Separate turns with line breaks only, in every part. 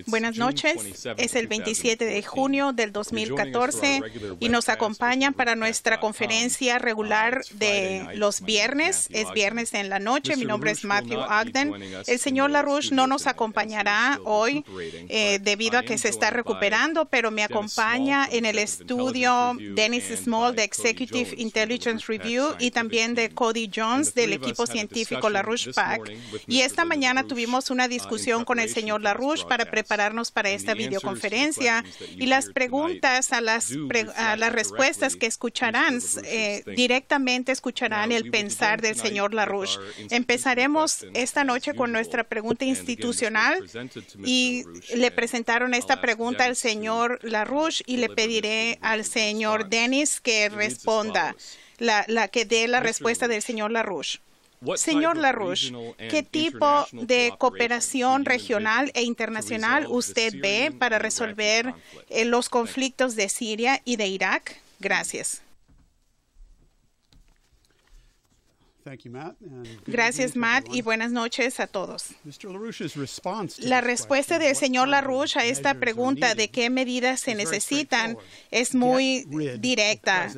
Buenas noches, es el 27 de junio del 2014 y nos acompañan para nuestra conferencia regular de los viernes. Es viernes en la noche. Mi nombre es Matthew Ogden. El señor LaRouche no nos acompañará hoy debido a que se está recuperando, pero me acompaña en el estudio Dennis Small de Executive Intelligence Review y también de Cody Jones del equipo científico LaRouche PAC. Y esta mañana tuvimos una discusión con el señor LaRouche para prepararnos para esta videoconferencia, y las preguntas a las respuestas que escucharán directamente escucharán el pensar del señor LaRouche. Empezaremos esta noche con nuestra pregunta institucional y le presentaron esta pregunta al señor LaRouche y le pediré al señor Dennis que responda, que dé la respuesta del señor LaRouche. Señor LaRouche, ¿qué tipo de cooperación regional e internacional usted ve para resolver los conflictos de Siria y de Irak? Gracias. Gracias, Matt, y buenas noches a todos. La respuesta del señor LaRouche a esta pregunta de qué medidas se necesitan es muy directa.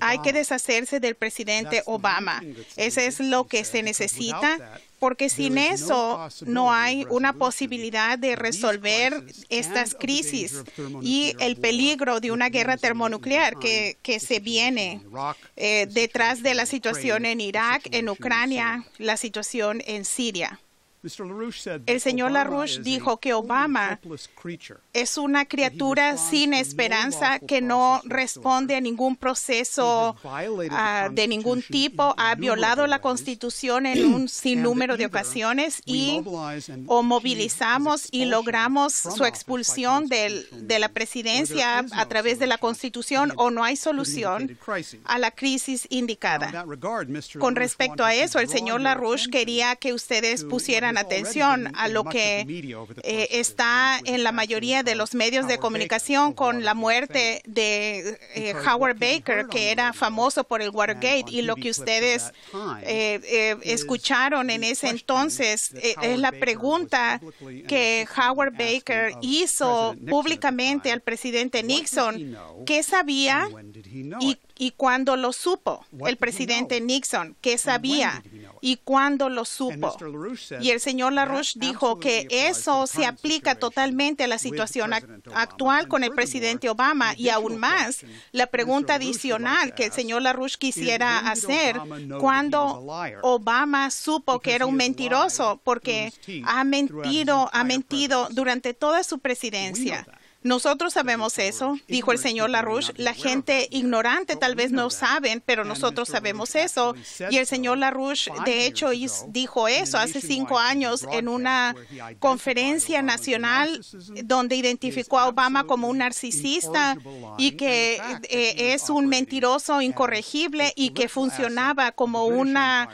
Hay que deshacerse del presidente Obama. Eso es lo que se necesita, porque sin eso no hay una posibilidad de resolver estas crisis y el peligro de una guerra termonuclear que se viene detrás de la situación en Irak, en Ucrania, la situación en Siria. El señor LaRouche dijo que Obama es una criatura sin esperanza que no responde a ningún proceso de ningún tipo, ha violado la Constitución en un sinnúmero de ocasiones y o movilizamos y logramos su expulsión de la presidencia a través de la Constitución o no hay solución a la crisis indicada. Con respecto a eso, el señor LaRouche quería que ustedes pusieran atención a lo que está en la mayoría de los medios de comunicación con la muerte de Howard Baker, que era famoso por el Watergate, y lo que ustedes escucharon en ese entonces es la pregunta que Howard Baker hizo públicamente al presidente Nixon, ¿qué sabía y cuándo lo supo? El presidente Nixon, ¿qué sabía y cuándo lo supo? Y el señor LaRouche dijo que eso se aplica totalmente a la situación actual con el presidente Obama, y aún más la pregunta adicional que el señor LaRouche quisiera hacer, ¿cuándo Obama supo que era un mentiroso? Porque ha mentido durante toda su presidencia. Nosotros sabemos eso, dijo el señor LaRouche. La gente ignorante tal vez no saben, pero nosotros sabemos eso. Y el señor LaRouche, de hecho, dijo eso hace 5 años en una conferencia nacional donde identificó a Obama como un narcisista y que es un mentiroso incorregible y que funcionaba como una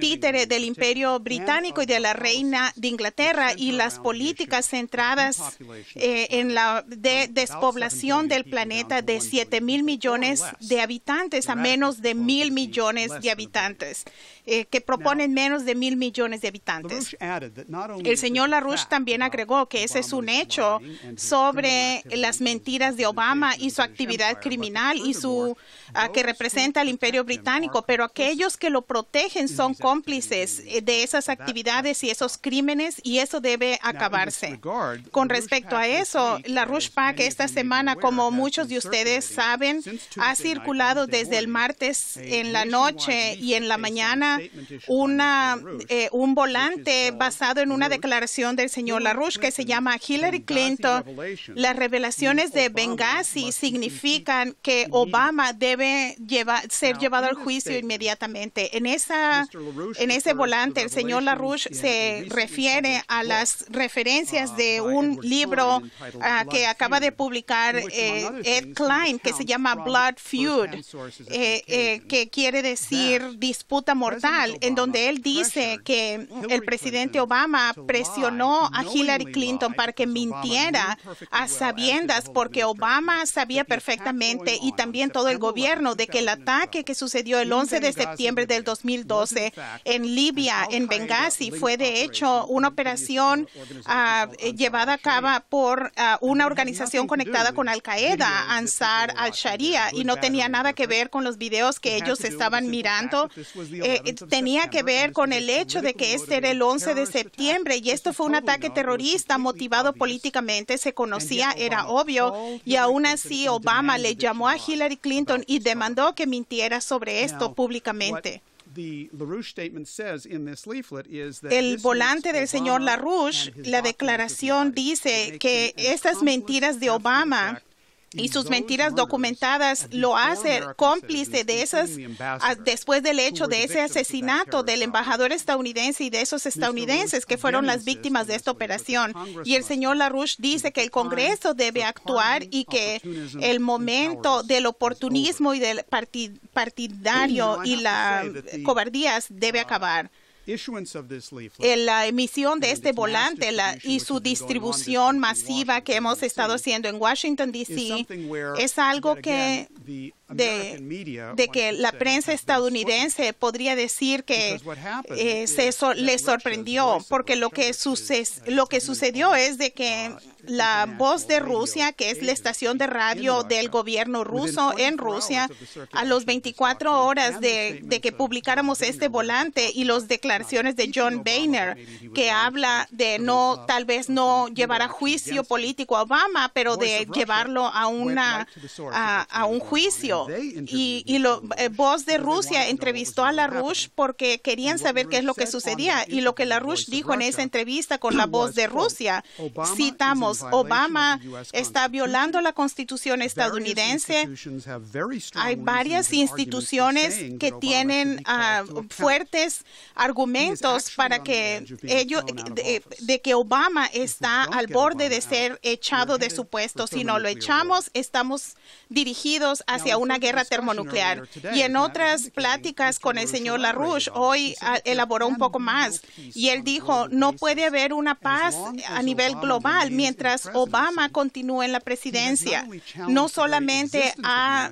títere del Imperio Británico y de la Reina de Inglaterra, y las políticas centradas en la despoblación del planeta de 7,000 millones de habitantes a menos de 1,000 millones de habitantes, que proponen menos de 1,000 millones de habitantes. El señor LaRouche también agregó que ese es un hecho sobre las mentiras de Obama y su actividad criminal y su que representa al Imperio Británico, pero aquellos que lo protegen son cómplices de esas actividades y esos crímenes, y eso debe acabarse. Con respecto a eso, LaRouche PAC esta semana, como muchos de ustedes saben, ha circulado desde el martes en la noche y en la mañana un volante basado en una declaración del señor LaRouche que se llama Hillary Clinton. Las revelaciones de Benghazi significan que Obama debe ser llevado al juicio inmediatamente. En ese volante, el señor LaRouche se refiere a las referencias de un libro que acaba de publicar Ed Klein, que se llama Blood Feud, que quiere decir disputa mortal, en donde él dice que el presidente Obama presionó a Hillary Clinton para que mintiera a sabiendas, porque Obama sabía perfectamente, y también todo el gobierno, de que el ataque que sucedió el 11 de septiembre del 2012 en Libia, en Benghazi, fue de hecho una operación llevada a cabo por una organización conectada con Al-Qaeda, Ansar al-Sharia, y no tenía nada que ver con los videos que ellos estaban mirando. Tenía que ver con el hecho de que este era el 11 de septiembre y esto fue un ataque terrorista motivado políticamente, se conocía, era obvio, y aún así Obama le llamó a Hillary Clinton y demandó que mintiera sobre esto públicamente. El volante del señor LaRouche, la declaración dice que estas mentiras de Obama y sus mentiras documentadas lo hace cómplice de esas, después del hecho de ese asesinato del embajador estadounidense y de esos estadounidenses que fueron las víctimas de esta operación. Y el señor LaRouche dice que el Congreso debe actuar y que el momento del oportunismo y del partidario y la cobardía debe acabar. La emisión de este volante y su distribución masiva que hemos estado haciendo en Washington, D.C. es algo que de que la prensa estadounidense podría decir que les sorprendió, porque lo que sucedió es de que la Voz de Rusia, que es la estación de radio del gobierno ruso en Rusia, a las 24 horas de que publicáramos este volante y las declaraciones de John Boehner, que habla de tal vez no llevar a juicio político a Obama, pero de llevarlo a un juicio. Y Voz de Rusia entrevistó a LaRouche porque querían saber qué es lo que sucedía. Y lo que LaRouche dijo en esa entrevista con la Voz de Rusia, citamos, Obama está violando la Constitución estadounidense. Hay varias instituciones que tienen fuertes argumentos para que de que Obama está al borde de ser echado de su puesto. Si no lo echamos, estamos dirigidos hacia una guerra termonuclear. Y en otras pláticas con el señor LaRouche, hoy elaboró un poco más. Y él dijo, no puede haber una paz a nivel global mientras Obama continúe en la presidencia. No solamente ha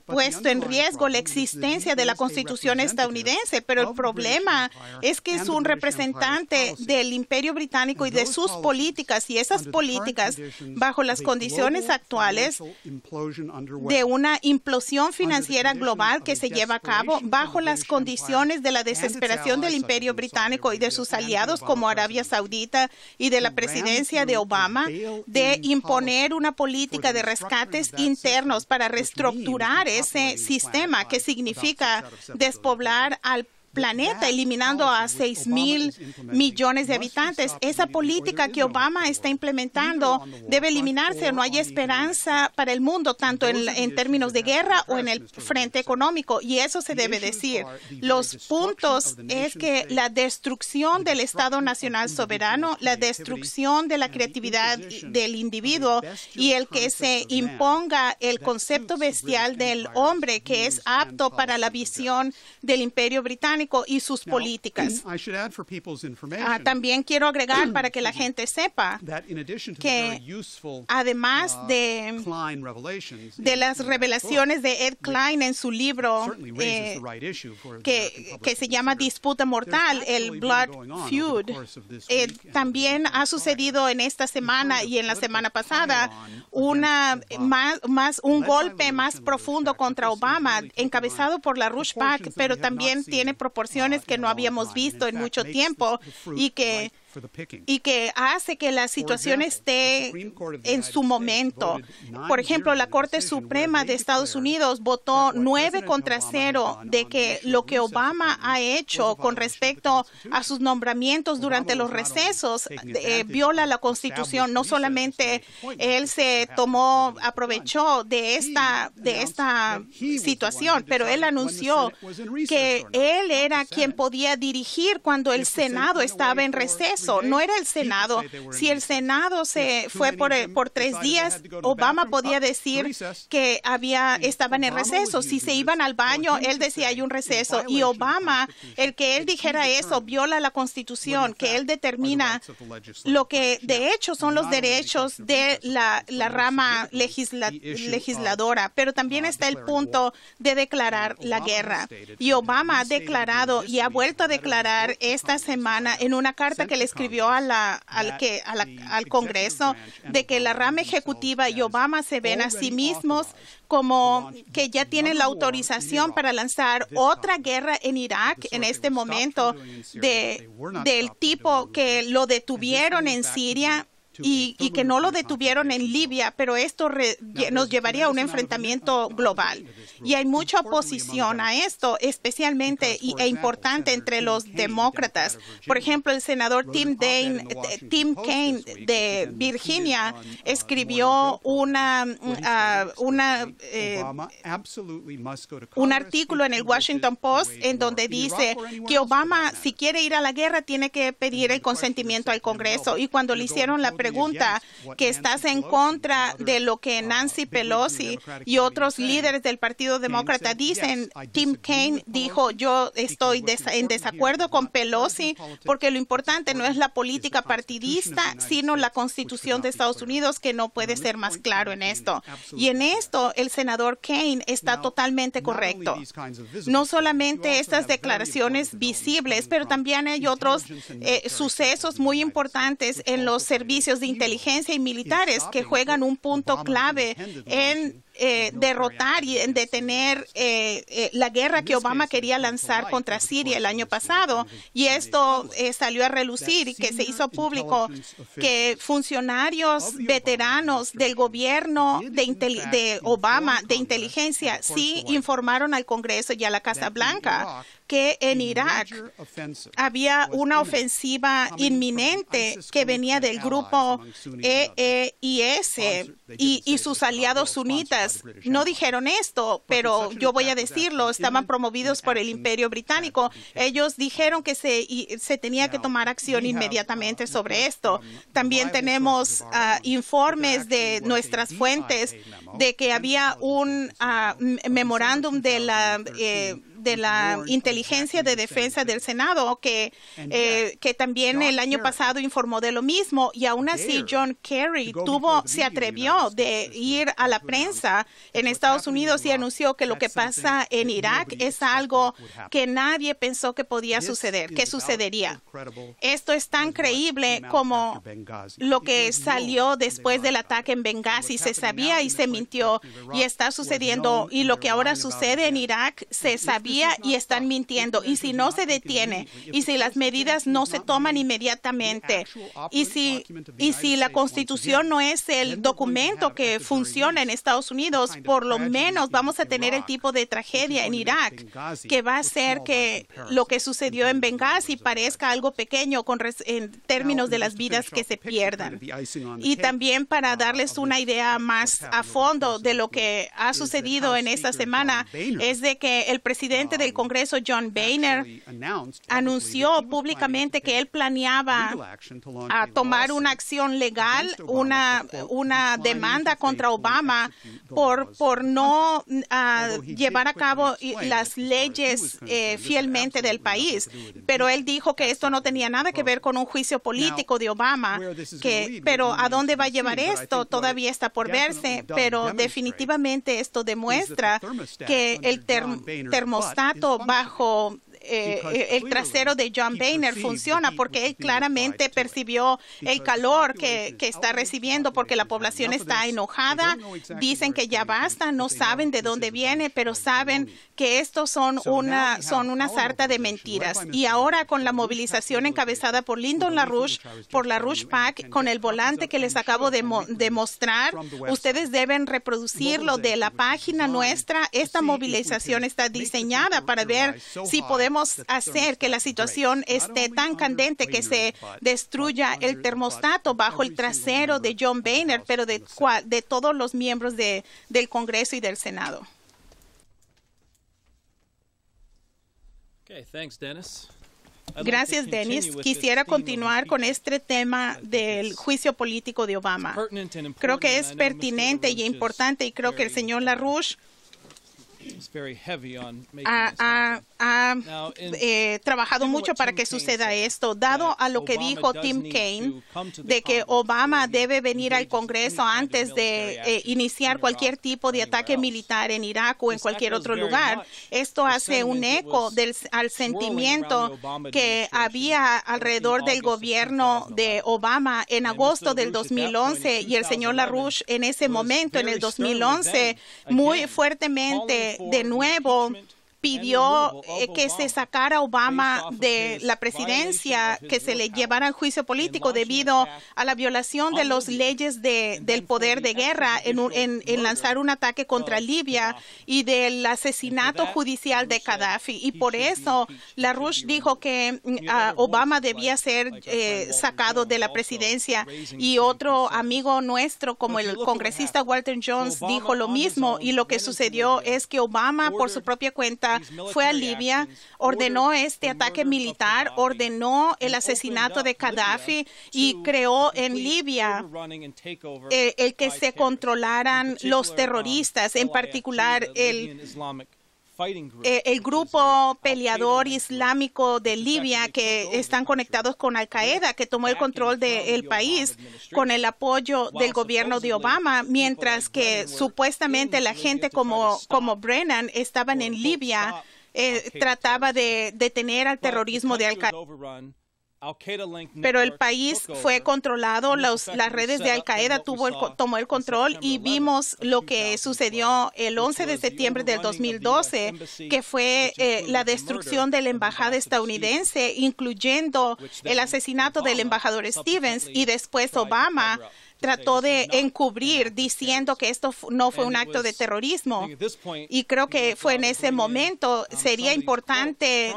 puesto en riesgo la existencia de la Constitución estadounidense, pero el problema es que es un representante del Imperio Británico y de sus políticas, y esas políticas, bajo las condiciones actuales de una implosión financiera global que se lleva a cabo, bajo las condiciones de la desesperación del Imperio Británico y de sus aliados como Arabia Saudita y de la presidencia de Obama, de imponer una política de rescates internos para reestructurar ese sistema, que significa despoblar al planeta, eliminando a 6,000 millones de habitantes. Esa política que Obama está implementando debe eliminarse. No hay esperanza para el mundo, tanto en términos de guerra o en el frente económico, y eso se debe decir. Los puntos es que la destrucción del Estado Nacional Soberano, la destrucción de la creatividad del individuo y el que se imponga el concepto bestial del hombre que es apto para la visión del Imperio Británico y sus políticas. También quiero agregar para que la gente sepa que además de las revelaciones de Ed Klein en su libro que se llama Disputa Mortal, el Blood Feud, también ha sucedido en esta semana y en la semana pasada un golpe más profundo contra Obama, encabezado por LaRouche PAC, pero también tiene proporciones que no habíamos visto en mucho tiempo y que hace que la situación esté en su momento. Por ejemplo, la Corte Suprema de Estados Unidos votó 9-0 de que lo que Obama ha hecho con respecto a sus nombramientos durante los recesos viola la Constitución. No solamente él aprovechó de esta situación, pero él anunció que él era quien podía dirigir cuando el Senado estaba en receso. Congreso, no era el Senado. Si el Senado se fue por 3 días, Obama podía decir que estaban en receso. Si se iban al baño, él decía hay un receso. Y Obama, el que él dijera eso, viola la Constitución, que él determina lo que de hecho son los derechos de la rama legisladora. Pero también está el punto de declarar la guerra. Y Obama ha declarado y ha vuelto a declarar esta semana en una carta que le escribió al Congreso de que la rama ejecutiva y Obama se ven a sí mismos como que ya tienen la autorización para lanzar otra guerra en Irak en este momento del tipo que lo detuvieron en Siria y que no lo detuvieron en Libia, pero esto nos llevaría a un enfrentamiento global. Y hay mucha oposición a esto, especialmente e importante entre los demócratas. Por ejemplo, el senador Tim Kaine de Virginia escribió un artículo en el Washington Post en donde dice que Obama, si quiere ir a la guerra, tiene que pedir el consentimiento al Congreso. Y cuando le hicieron la pregunta que estás en contra de lo que Nancy Pelosi y otros líderes del Partido Demócrata dicen, Tim Kaine dijo, yo estoy en desacuerdo con Pelosi porque lo importante no es la política partidista, sino la Constitución de Estados Unidos, que no puede ser más claro en esto. Y en esto el senador Kaine está totalmente correcto. No solamente estas declaraciones visibles, pero también hay otros sucesos muy importantes en los servicios de inteligencia y militares que juegan un punto clave en derrotar y en detener la guerra que Obama quería lanzar contra Siria el año pasado. Y esto salió a relucir y que se hizo público que funcionarios veteranos del gobierno de Obama de inteligencia sí informaron al Congreso y a la Casa Blanca que en Irak había una ofensiva inminente que venía del grupo EEIS y sus aliados sunitas. No dijeron esto, pero yo voy a decirlo, estaban promovidos por el Imperio Británico. Ellos dijeron que se tenía que tomar acción inmediatamente sobre esto. También tenemos informes de nuestras fuentes de que había un memorándum de la inteligencia de defensa del Senado que también el año pasado informó de lo mismo, y aún así John Kerry se atrevió de ir a la prensa en Estados Unidos y anunció que lo que pasa en Irak es algo que nadie pensó que podía suceder, que sucedería. Esto es tan creíble como lo que salió después del ataque en Benghazi. Se sabía y se mintió, y está sucediendo, y lo que ahora sucede en Irak se sabía y están mintiendo. Y si no se detiene, y si las medidas no se toman inmediatamente, y si la Constitución no es el documento que funciona en Estados Unidos, por lo menos vamos a tener el tipo de tragedia en Irak que va a hacer que lo que sucedió en Benghazi parezca algo pequeño en términos de las vidas que se pierdan. Y también para darles una idea más a fondo de lo que ha sucedido en esta semana, es de que el presidente del Congreso, John Boehner, anunció públicamente que él planeaba tomar una acción legal, una demanda contra Obama por no llevar a cabo las leyes fielmente del país. Pero él dijo que esto no tenía nada que ver con un juicio político de Obama, pero ¿a dónde va a llevar esto? Todavía está por verse, pero definitivamente esto demuestra que el termostato bajo el trasero de John Boehner funciona, porque él claramente percibió el calor que está recibiendo, porque la población está enojada, dicen que ya basta, no saben de dónde viene, pero saben que estos son una sarta de mentiras. Y ahora, con la movilización encabezada por Lyndon LaRouche, por LaRouche PAC, con el volante que les acabo de mostrar, ustedes deben reproducirlo de la página nuestra. Esta movilización está diseñada para ver si podemos hacer que la situación esté tan candente que se destruya el termostato bajo el trasero de John Boehner, pero de todos los miembros del Congreso y del Senado.
Okay, thanks, Dennis.
Gracias, Dennis. Quisiera continuar con este tema del juicio político de Obama. Creo que es pertinente y importante, y creo que el señor LaRouche ha trabajado mucho para que suceda esto, dado a lo que dijo Tim Kaine, de que Obama debe venir al Congreso antes de iniciar cualquier tipo de ataque militar en Irak o en cualquier otro lugar. Esto hace un eco al sentimiento que había alrededor del gobierno de Obama en agosto del 2011, y el señor LaRouche en ese momento, en el 2011, muy fuertemente de nuevo pidió que se sacara a Obama de la presidencia, que se le llevara al juicio político debido a la violación de las leyes del poder de guerra en lanzar un ataque contra Libia y del asesinato judicial de Gaddafi. Y por eso LaRouche dijo que Obama debía ser sacado de la presidencia. Y otro amigo nuestro, como el congresista Walter Jones, dijo lo mismo. Y lo que sucedió es que Obama, por su propia cuenta, fue a Libia, ordenó este ataque militar, ordenó el asesinato de Gaddafi y creó en Libia el que se controlaran los terroristas, en particular el grupo peleador islámico de Libia, que están conectados con Al-Qaeda, que tomó el control del país con el apoyo del gobierno de Obama, mientras que supuestamente la gente como Brennan estaban en Libia, trataba de detener al terrorismo de Al-Qaeda. Pero el país fue controlado, las redes de Al-Qaeda tomó el control, y vimos lo que sucedió el 11 de septiembre del 2012, que fue la destrucción de la embajada estadounidense, incluyendo el asesinato del embajador Stevens, y después Obama trató de encubrir diciendo que esto no fue un acto de terrorismo. Y creo que fue en ese momento, sería importante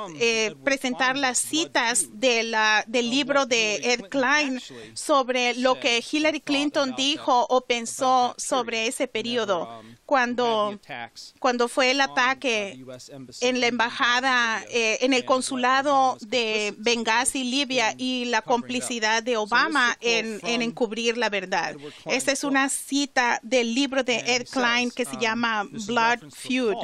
presentar las citas del libro de Ed Klein sobre lo que Hillary Clinton dijo o pensó sobre ese periodo, cuando fue el ataque en la embajada, en el consulado de Benghazi, Libia, y la complicidad de Obama en encubrir la verdad. Esta es una cita del libro de Ed Klein que se llama Blood Feud,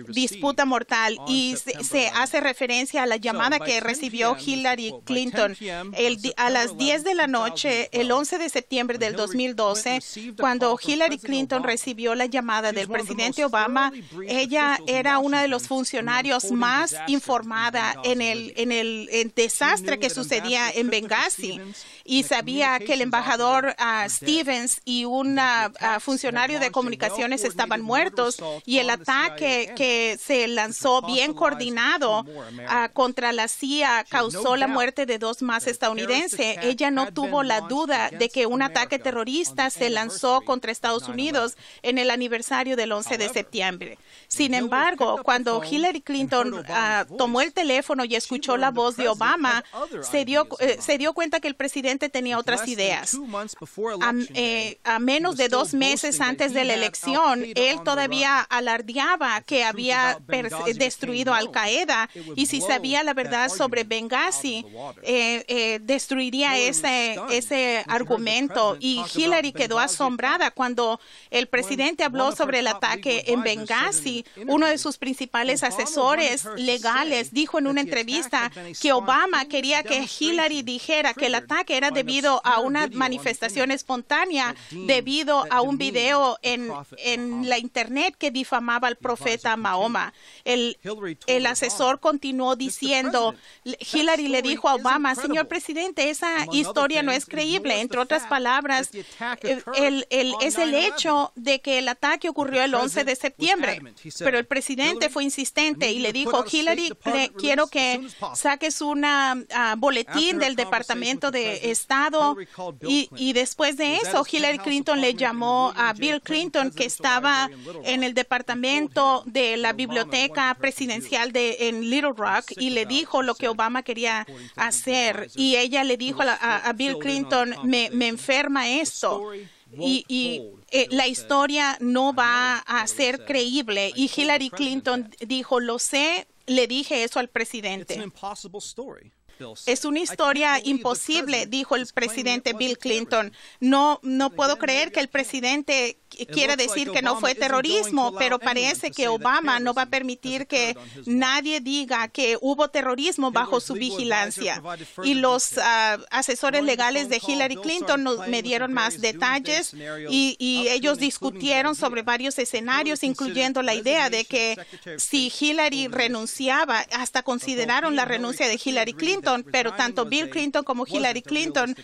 Disputa Mortal, y se hace referencia a la llamada que recibió Hillary Clinton a las 10 de la noche, el 11 de septiembre del 2012, cuando Hillary Clinton recibió la llamada del presidente Obama. Ella era una de los funcionarios más informada en el desastre que sucedía en Benghazi, y sabía que el embajador Stevens y un funcionario de comunicaciones estaban muertos, y el ataque que se lanzó bien coordinado contra la CIA causó la muerte de 2 más estadounidenses. Ella no tuvo la duda de que un ataque terrorista se lanzó contra Estados Unidos en el aniversario del 11 de septiembre. Sin embargo, cuando Hillary Clinton tomó el teléfono y escuchó la voz de Obama, se dio cuenta que el presidente tenía otras ideas. A menos de 2 meses antes de la elección, él todavía alardeaba que había destruido a Al-Qaeda, y si sabía la verdad sobre Benghazi, destruiría ese argumento. Y Hillary quedó asombrada cuando el presidente habló sobre el ataque en Benghazi. Uno de sus principales asesores legales dijo en una entrevista que Obama quería que Hillary dijera que el ataque era debido a una manifestación espontánea, debido a un video en la internet que difamaba al profeta Mahoma. El asesor continuó diciendo, Hillary le dijo a Obama, señor presidente, esa historia no es creíble. Entre otras palabras, es el hecho de que el ataque ocurrió el 11 de septiembre. Pero el presidente fue insistente y le dijo, Hillary, quiero que saques un boletín del Departamento de Estado. Y después de eso, Hillary Clinton le llamó a Bill Clinton, que estaba en el departamento de la biblioteca presidencial en Little Rock, y le dijo lo que Obama quería hacer. Y ella le dijo a Bill Clinton, me enferma esto. Y la historia no va a ser creíble. Y Hillary Clinton dijo, lo sé, le dije eso al presidente. Es una historia imposible, dijo el presidente Bill Clinton. No puedo creer que el presidente quiere decir que no fue terrorismo, pero parece que Obama no va a permitir que nadie diga que hubo terrorismo bajo su vigilancia. Y los asesores legales de Hillary Clinton me dieron más detalles y ellos discutieron sobre varios escenarios, incluyendo la idea de que si Hillary renunciaba, hasta consideraron la renuncia de Hillary Clinton, pero tanto Bill Clinton como Hillary Clinton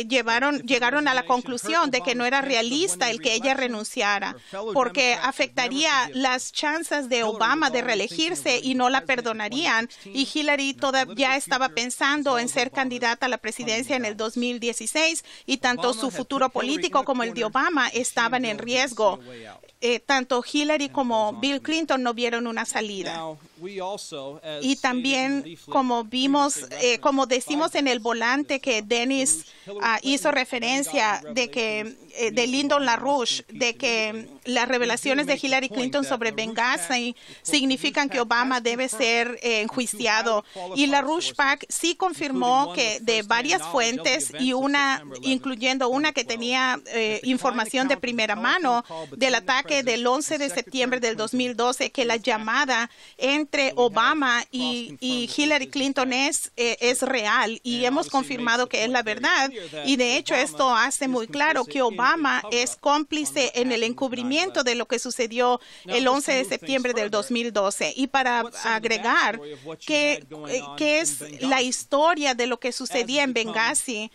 llegaron a la conclusión de que no era realista el que ella renunciara, porque afectaría las chances de Obama de reelegirse y no la perdonarían. Y Hillary todavía estaba pensando en ser candidata a la presidencia en el 2016 y tanto su futuro político como el de Obama estaban en riesgo. Tanto Hillary como Bill Clinton no vieron una salida. Y también, como vimos, como decimos en el volante que Dennis hizo referencia de Lyndon LaRouche, de que las revelaciones de Hillary Clinton sobre Benghazi significan que Obama debe ser enjuiciado. Y LaRouche PAC sí confirmó que de varias fuentes, y incluyendo una que tenía información de primera mano del ataque del 11 de septiembre del 2012, que la llamada entre Obama y Hillary Clinton es real, y hemos confirmado que es la verdad. Y de hecho esto hace muy claro que Obama es cómplice en el encubrimiento de lo que sucedió el 11 de septiembre del 2012. Y para agregar qué es la historia de lo que sucedía en Benghazi,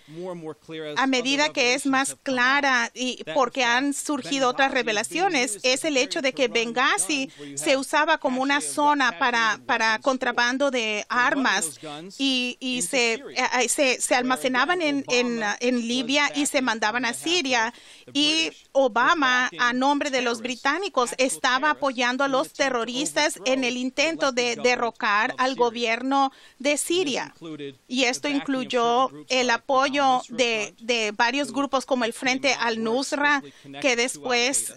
a medida que es más clara y porque han surgido otras revelaciones, es el hecho de que Benghazi se usaba como una zona para contrabando de armas y se almacenaban en Libia y se mandaban a Siria. Y Obama, a nombre de los británicos, estaba apoyando a los terroristas en el intento de derrocar al gobierno de Siria. Y esto incluyó el apoyo de varios grupos como el Frente al-Nusra, que después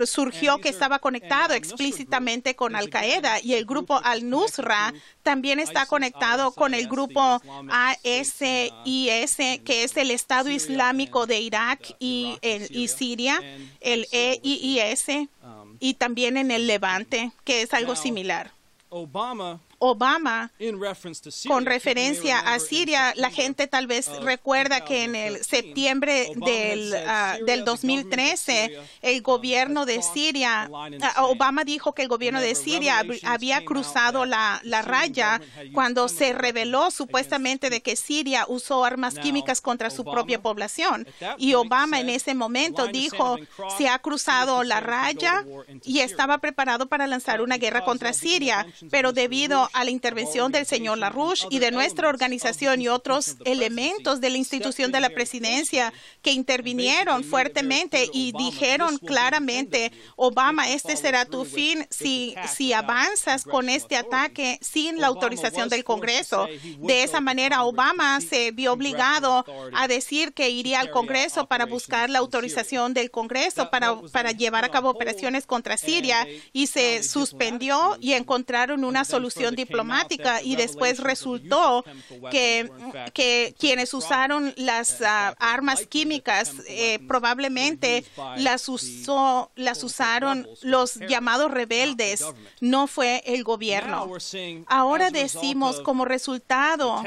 surgió que estaba conectado explícitamente con Al-Qaeda, y el grupo al-Nusra también está conectado con el grupo ISIS, que es el Estado Islámico de Irak y Siria, el EIIS, y también en el Levante, que es algo similar. Obama, con referencia a Siria, la gente tal vez recuerda que en el septiembre del 2013, el gobierno de Siria, Obama dijo que el gobierno de Siria había cruzado la raya cuando se reveló supuestamente de que Siria usó armas químicas contra su propia población. Y Obama en ese momento dijo, se ha cruzado la raya, y estaba preparado para lanzar una guerra contra Siria, pero debido a la intervención del señor LaRouche y de nuestra organización y otros elementos de la institución de la presidencia que intervinieron fuertemente y dijeron claramente, Obama, este será tu fin si avanzas con este ataque sin la autorización del Congreso. De esa manera, Obama se vio obligado a decir que iría al Congreso para buscar la autorización del Congreso para llevar a cabo operaciones contra Siria, y se suspendió y encontraron una solución diplomática, y después resultó que quienes usaron las armas químicas probablemente las usaron los llamados rebeldes, no fue el gobierno. Ahora decimos, como resultado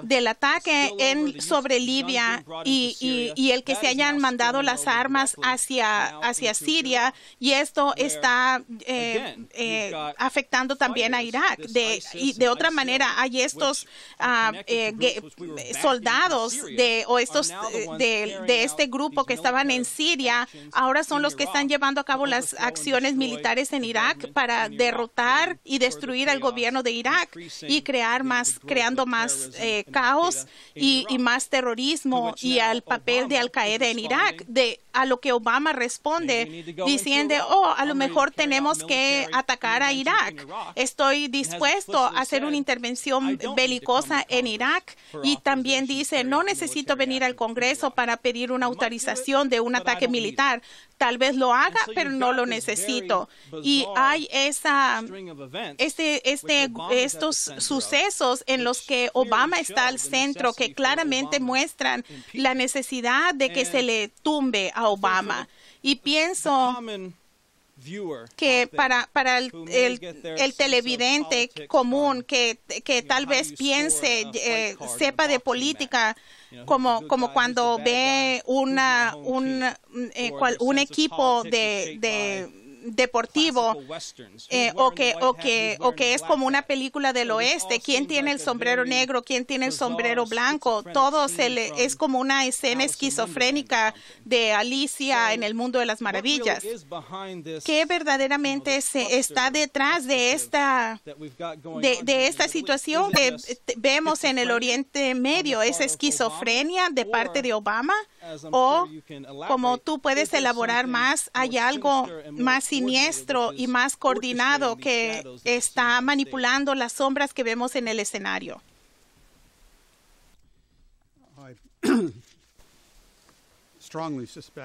del ataque sobre Libia y el que se hayan mandado las armas hacia Siria, y esto está afectando también a Irak. De otra manera, hay estos soldados de este grupo que estaban en Siria, ahora son los que están llevando a cabo las acciones militares en Irak para derrotar y destruir al gobierno de Irak y creando más caos y más terrorismo, y al papel de Al-Qaeda en Irak, a lo que Obama responde diciendo, a lo mejor tenemos que atacar a Irak. Estoy estoy dispuesto a hacer una intervención belicosa en Irak, y también dice, no necesito venir al Congreso para pedir una autorización de un ataque militar. Tal vez lo haga, pero no lo necesito. Y hay estos sucesos en los que Obama está al centro, que claramente muestran la necesidad de que se le tumbe a Obama. Y pienso que para el televidente común que tal vez piense, sepa de política, como cuando ve un equipo deportivo, o que es como una película del oeste, quién tiene el sombrero negro, quién tiene el sombrero blanco, todo es como una escena esquizofrénica de Alicia en el Mundo de las Maravillas. ¿Qué verdaderamente se está detrás de esta situación que vemos en el Oriente Medio? ¿Es esquizofrenia de parte de Obama? O, como tú puedes elaborar más, hay algo más siniestro y más coordinado que está manipulando las sombras que vemos en el escenario.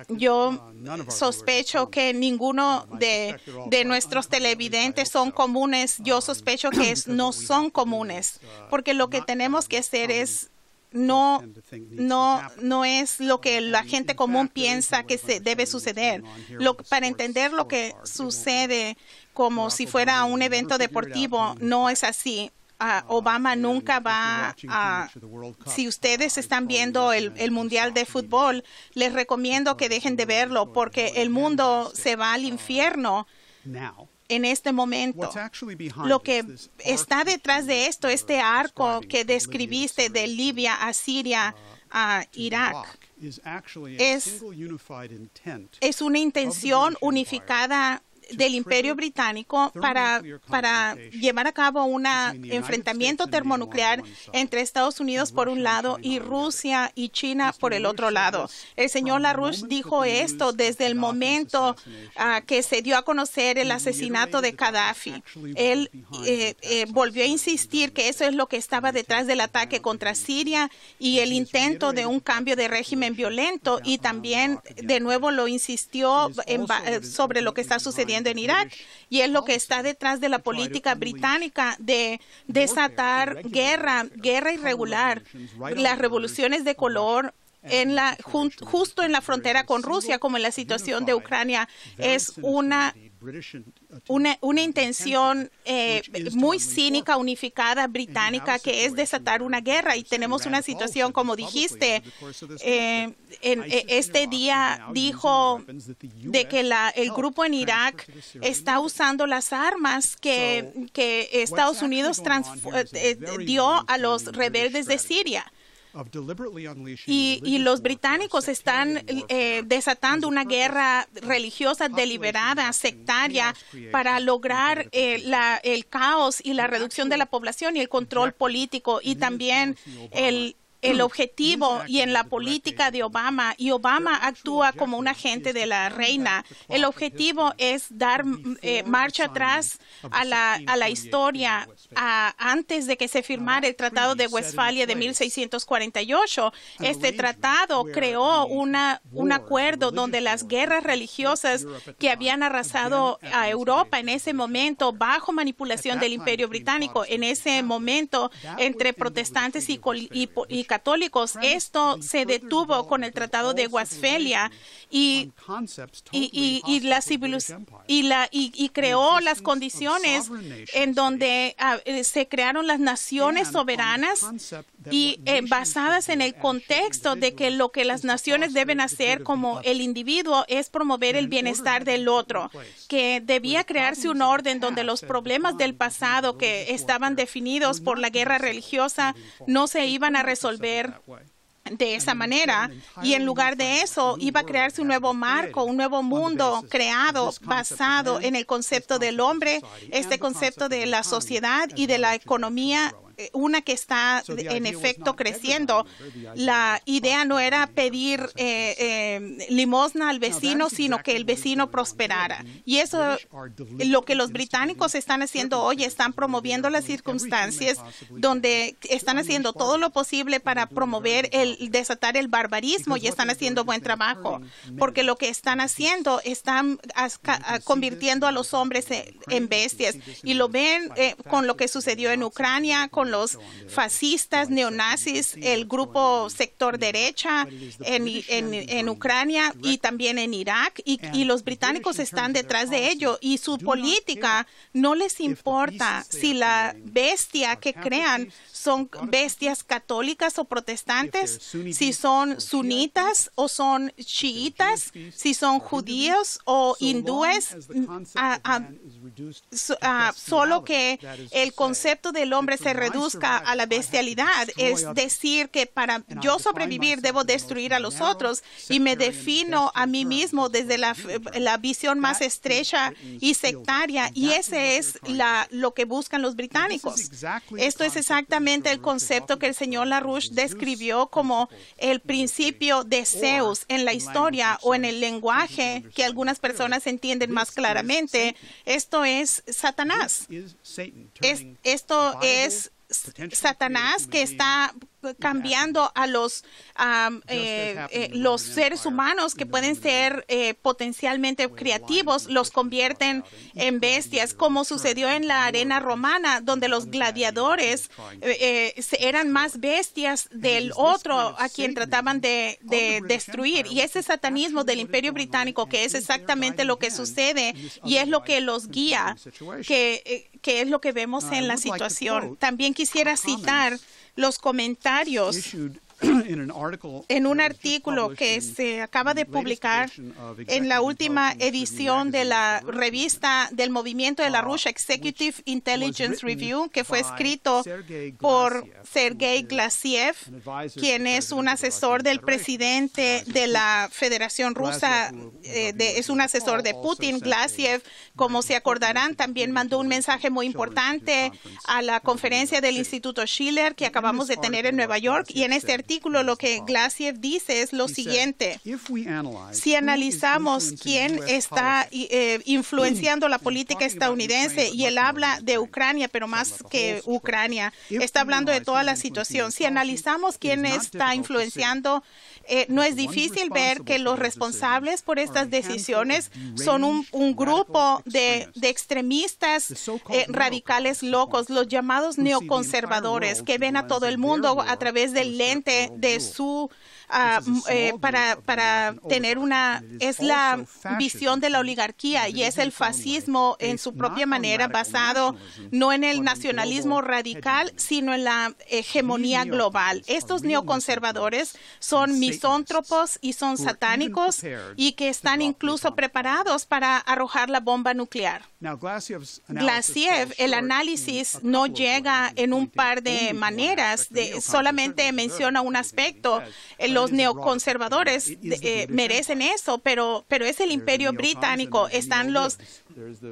Yo sospecho que ninguno de nuestros televidentes son comunes. Yo sospecho que no son comunes, porque lo que tenemos que hacer es no es lo que la gente común piensa que se debe suceder. Para entender lo que sucede como si fuera un evento deportivo, no es así. Obama nunca va a... Si ustedes están viendo el Mundial de Fútbol, les recomiendo que dejen de verlo, porque el mundo se va al infierno en este momento. Lo que está detrás de esto, este arco que describiste de Libia a Siria a Irak, es una intención unificada del Imperio Británico para llevar a cabo un enfrentamiento termonuclear entre Estados Unidos por un lado y Rusia y China por el otro lado. El señor LaRouche dijo esto desde el momento que se dio a conocer el asesinato de Gaddafi. Él volvió a insistir que eso es lo que estaba detrás del ataque contra Siria y el intento de un cambio de régimen violento, y también de nuevo lo insistió sobre lo que está sucediendo en Irak, y es lo que está detrás de la política británica de desatar guerra irregular, las revoluciones de color justo en la frontera con Rusia, como en la situación de Ucrania. Es una intención muy cínica, unificada, británica, que es desatar una guerra. Y tenemos una situación, como dijiste, este día dijo de que el grupo en Irak está usando las armas que Estados Unidos dio a los rebeldes de Siria. Y los británicos están desatando una guerra religiosa deliberada, sectaria, para lograr el caos y la reducción de la población y el control político, y también el objetivo y en la política de Obama, y Obama actúa como un agente de la reina. El objetivo es dar marcha atrás a la historia antes de que se firmara el Tratado de Westfalia de 1648. Este tratado creó un acuerdo donde las guerras religiosas que habían arrasado a Europa en ese momento, bajo manipulación del Imperio Británico, en ese momento entre protestantes y católicos, esto se detuvo con el Tratado de Westfalia y creó las condiciones en donde se crearon las naciones soberanas y basadas en el contexto de que lo que las naciones deben hacer como el individuo es promover el bienestar del otro, que debía crearse un orden donde los problemas del pasado que estaban definidos por la guerra religiosa no se iban a resolver de esa manera, y en lugar de eso iba a crearse un nuevo marco, un nuevo mundo creado basado en el concepto del hombre, este concepto de la sociedad y de la economía una que está en efecto creciendo. La idea no era pedir limosna al vecino, sino que el vecino prosperara. Y eso lo que los británicos están haciendo hoy, están promoviendo las circunstancias donde están haciendo todo lo posible para promover desatar el barbarismo, y están haciendo buen trabajo, porque lo que están haciendo, están convirtiendo a los hombres en bestias, y lo ven con lo que sucedió en Ucrania, con los fascistas, neonazis, el grupo sector derecha en Ucrania y también en Irak, y los británicos están detrás de ello, y su política no les importa si la bestia que crean son bestias católicas o protestantes, si son sunitas o son chiitas, si son judíos o hindúes, solo que el concepto del hombre se reduzca a la bestialidad. Es decir, que para yo sobrevivir debo destruir a los otros, y me defino a mí mismo desde la visión más estrecha y sectaria, y ese es lo que buscan los británicos. Esto es exactamente el concepto que el señor LaRouche describió como el principio de Zeus en la historia, o en el lenguaje que algunas personas entienden más claramente. Esto es Satanás. Esto es Satanás que está cambiando a los seres humanos que pueden ser potencialmente creativos, los convierten en bestias, como sucedió en la arena romana, donde los gladiadores eran más bestias del otro a quien trataban de destruir. Y ese satanismo del Imperio Británico, que es exactamente lo que sucede y es lo que los guía, que es lo que vemos en la situación. También quisiera citar los comentarios en un artículo que se acaba de publicar en la última edición de la revista del movimiento de LaRouche, Executive Intelligence Review, que fue escrito por Sergei Glaziev, quien es un asesor del presidente de la Federación Rusa, es un asesor de Putin. Glaziev, como se acordarán, también mandó un mensaje muy importante a la conferencia del Instituto Schiller que acabamos de tener en Nueva York, y en este artículo lo que Glaziev dice es lo siguiente: si analizamos quién está influenciando la política estadounidense, y él habla de Ucrania, pero más que Ucrania, está hablando de toda la situación. Si analizamos quién está influenciando, no es difícil ver que los responsables por estas decisiones son un grupo de extremistas radicales locos, los llamados neoconservadores, que ven a todo el mundo a través del lente de su para tener es la visión de la oligarquía, y es el fascismo en su propia manera, basado no en el nacionalismo radical, sino en la hegemonía global. Estos neoconservadores son misántropos y son satánicos, y que están incluso preparados para arrojar la bomba nuclear. Glaziev, el análisis no llega en un par de maneras, solamente menciona un aspecto. Los neoconservadores merecen eso, pero es el Imperio Británico. Están los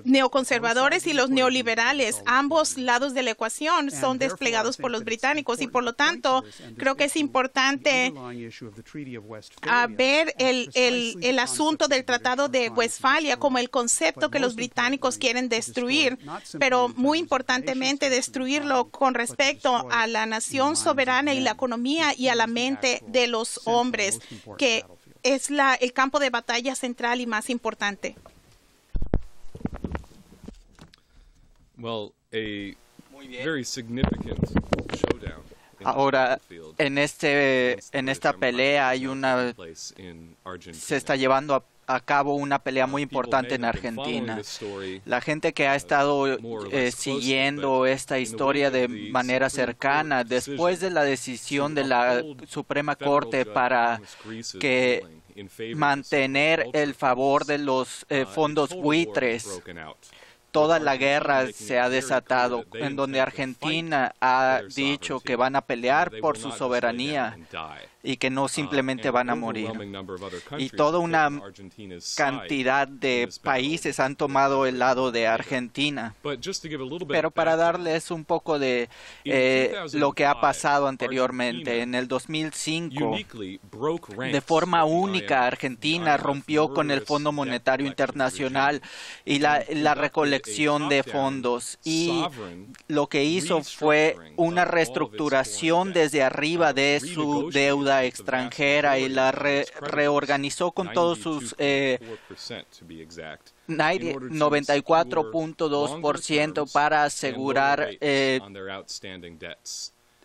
neoconservadores y los neoliberales. Ambos lados de la ecuación son desplegados por los británicos, y por lo tanto creo que es importante ver el asunto del Tratado de Westfalia como el concepto que los británicos quieren destruir, pero muy importantemente destruirlo con respecto a la nación soberana y la economía y a la mente de los hombres, que es el campo de batalla central y más importante.
Ahora, en esta pelea se está llevando a cabo una pelea muy importante en Argentina. La gente que ha estado siguiendo esta historia de manera cercana, después de la decisión de la Suprema Corte para mantener el favor de los fondos buitres, toda la guerra se ha desatado, en donde Argentina ha dicho que van a pelear por su soberanía y que no simplemente van a morir. Y toda una cantidad de países han tomado el lado de Argentina. Pero para darles un poco de lo que ha pasado anteriormente, en el 2005, de forma única, Argentina rompió con el Fondo Monetario Internacional y la recolección de fondos. Y lo que hizo fue una reestructuración desde arriba de su deuda extranjera y la reorganizó con todos sus 94.2% para asegurar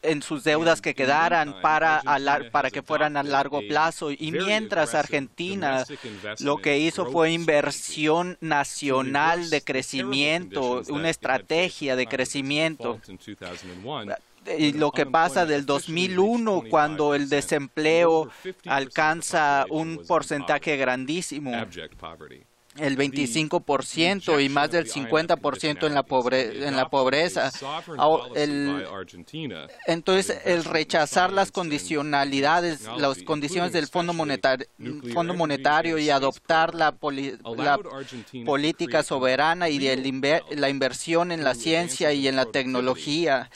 en sus deudas que quedaran para que fueran a largo plazo. Y mientras Argentina lo que hizo fue inversión nacional de crecimiento, una estrategia de crecimiento. Y lo que pasa del 2001, cuando el desempleo alcanza un porcentaje grandísimo, el 25% y más del 50% en la pobreza. Entonces, el rechazar las condicionalidades, las condiciones del Fondo Monetario y adoptar la política soberana y la inversión en la ciencia y en la tecnología,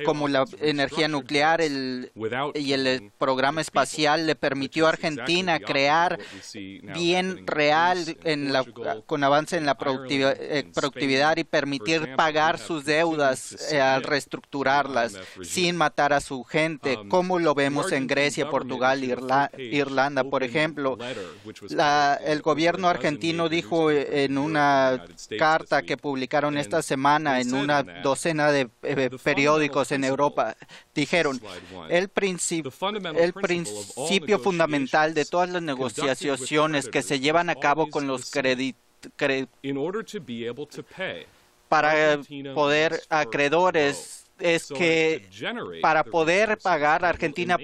como la energía nuclear y el programa espacial, le permitió a Argentina crear bien real con avance en la productividad y permitir pagar sus deudas al reestructurarlas sin matar a su gente, como lo vemos en Grecia, Portugal, Irlanda, por ejemplo. El gobierno argentino dijo en una carta que publicaron esta semana en una docena de periódicos en Europa, dijeron, el principio fundamental de todas las negociaciones que se llevan a cabo con los para poder acreedores es que para poder pagar, Argentina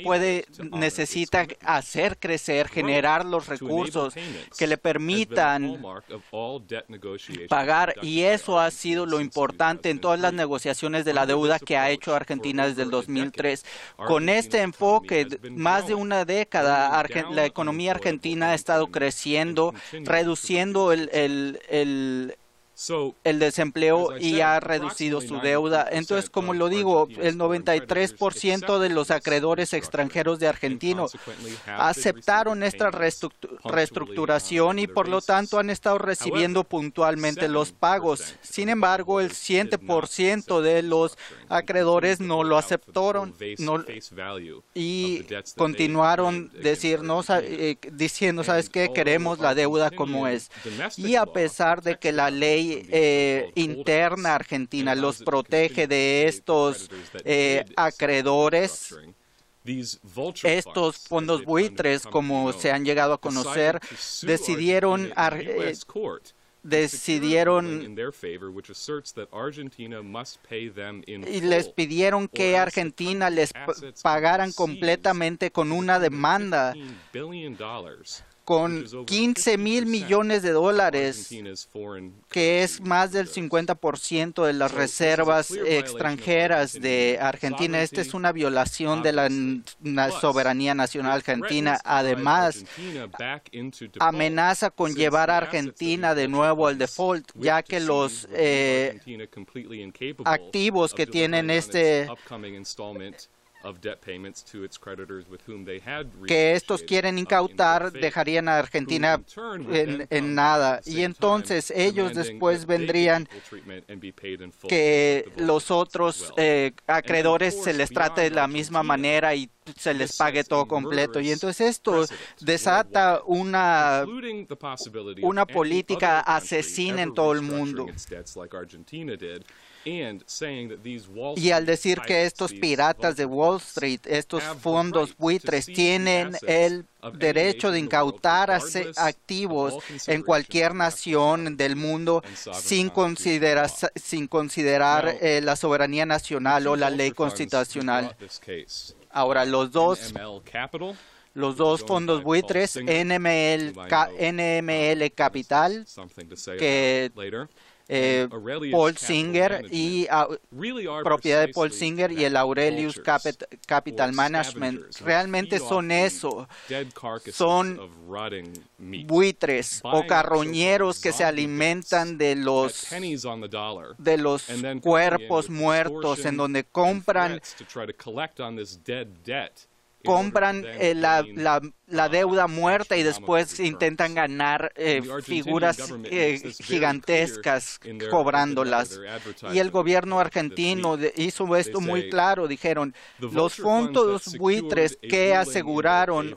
necesita hacer crecer, generar los recursos que le permitan pagar, y eso ha sido lo importante en todas las negociaciones de la deuda que ha hecho Argentina desde el 2003. Con este enfoque, más de una década, la economía argentina ha estado creciendo, reduciendo el desempleo y ha reducido su deuda. Entonces, como lo digo, el 93% de los acreedores extranjeros de Argentina aceptaron esta reestructuración y por lo tanto han estado recibiendo puntualmente los pagos. Sin embargo, el 7% de los acreedores no lo aceptaron y continuaron diciendo, ¿sabes qué? Queremos la deuda como es. Y a pesar de que la ley interna argentina los protege de estos acreedores, estos fondos buitres, como se han llegado a conocer, decidieron y les pidieron que Argentina les pagaran completamente con una demanda con $15,000 millones, que es más del 50% de las reservas extranjeras de Argentina. Esta es una violación de la soberanía nacional argentina. Además, amenaza con llevar a Argentina de nuevo al default, ya que los activos que tienen que estos quieren incautar dejarían a Argentina en nada, y entonces ellos después vendrían que los otros acreedores se les trate de la misma manera y se les pague todo completo, y entonces esto desata una política asesina en todo el mundo. Y al decir que estos piratas de Wall Street, estos fondos buitres, tienen el derecho de incautar activos en cualquier nación del mundo sin considerar la soberanía nacional o la ley constitucional. Ahora, los dos fondos buitres, NML Capital, que Paul Singer y propiedad de Paul Singer y el Aurelius Capital Management. Realmente son eso, son buitres o carroñeros que se alimentan de los cuerpos muertos, en donde compran la deuda muerta y después intentan ganar figuras gigantescas cobrándolas. Y el gobierno argentino hizo esto muy claro. Dijeron, los fondos buitres que aseguraron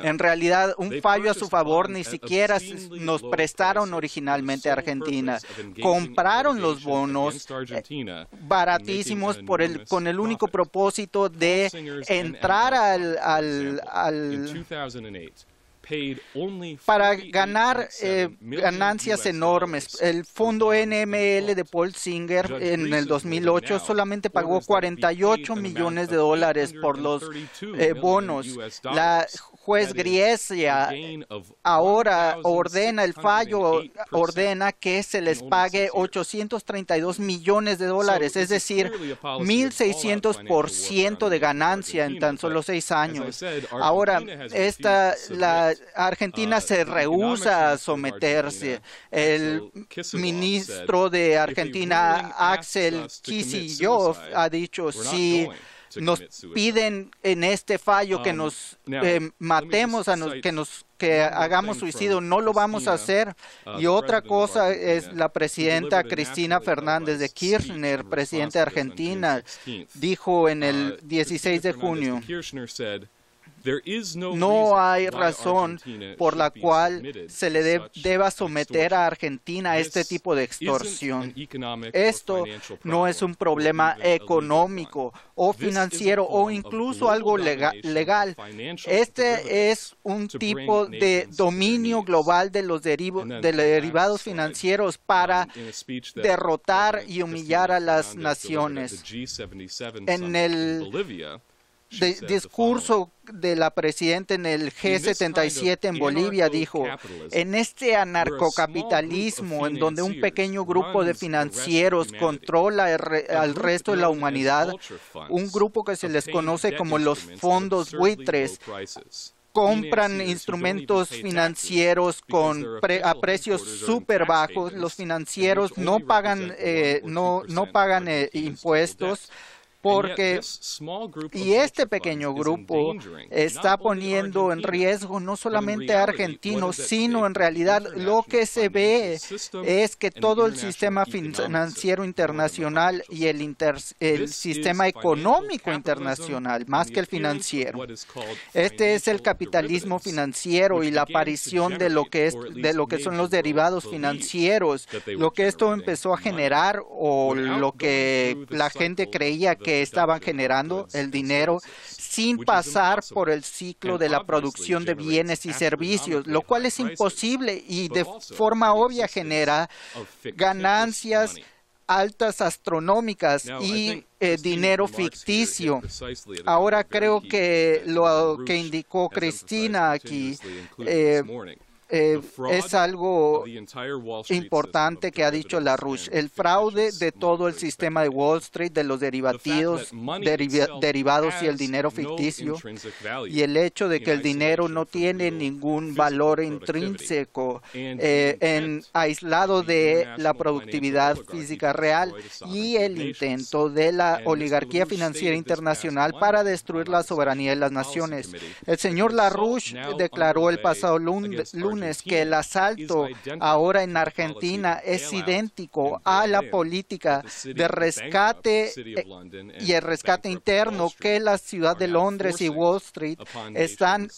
en realidad un fallo a su favor ni siquiera nos prestaron originalmente a Argentina. Compraron los bonos baratísimos con el único propósito de entrar para ganar ganancias enormes. El fondo NML de Paul Singer en el 2008 solamente pagó $48 millones por los bonos. La juez Griesia ahora ordena que se les pague $832 millones, es decir, 1.600% de ganancia en tan solo 6 años. Ahora, la Argentina se rehúsa a someterse. El ministro de Argentina, Axel Kicillof, ha dicho, si nos piden en este fallo que nos matemos, que hagamos suicidio, no lo vamos a hacer. Y otra cosa es la presidenta Cristina Fernández de Kirchner, presidenta de Argentina, dijo en el 16 de junio, no hay razón por la cual se le deba someter a Argentina a este tipo de extorsión. Esto no es un problema económico o financiero o incluso algo legal. Este es un tipo de dominio global de los derivados financieros para derrotar y humillar a las naciones. En el discurso de la presidenta en el G77 en Bolivia dijo, en este anarcocapitalismo en donde un pequeño grupo de financieros controla al resto de la humanidad, un grupo que se les conoce como los fondos buitres, compran instrumentos financieros a precios súper bajos. Los financieros no pagan impuestos. Y este pequeño grupo está poniendo en riesgo no solamente a argentinos, sino en realidad lo que se ve es que todo el sistema financiero internacional y el sistema económico internacional, más que el financiero. Este es el capitalismo financiero y la aparición de lo que son los derivados financieros, lo que esto empezó a generar o lo que la gente creía que estaban generando el dinero sin pasar por el ciclo de la producción de bienes y servicios, lo cual es imposible y de forma obvia genera ganancias altas astronómicas y dinero ficticio. Ahora creo que lo que indicó Cristina aquí es algo importante que ha dicho LaRouche. El fraude de todo el sistema de Wall Street, de los derivados y el dinero ficticio, y el hecho de que el dinero no tiene ningún valor intrínseco aislado de la productividad física real, y el intento de la oligarquía financiera internacional para destruir la soberanía de las naciones. El señor LaRouche declaró el pasado lunes que el asalto ahora en Argentina es idéntico a la política de rescate y el rescate interno que la ciudad de Londres y Wall Street están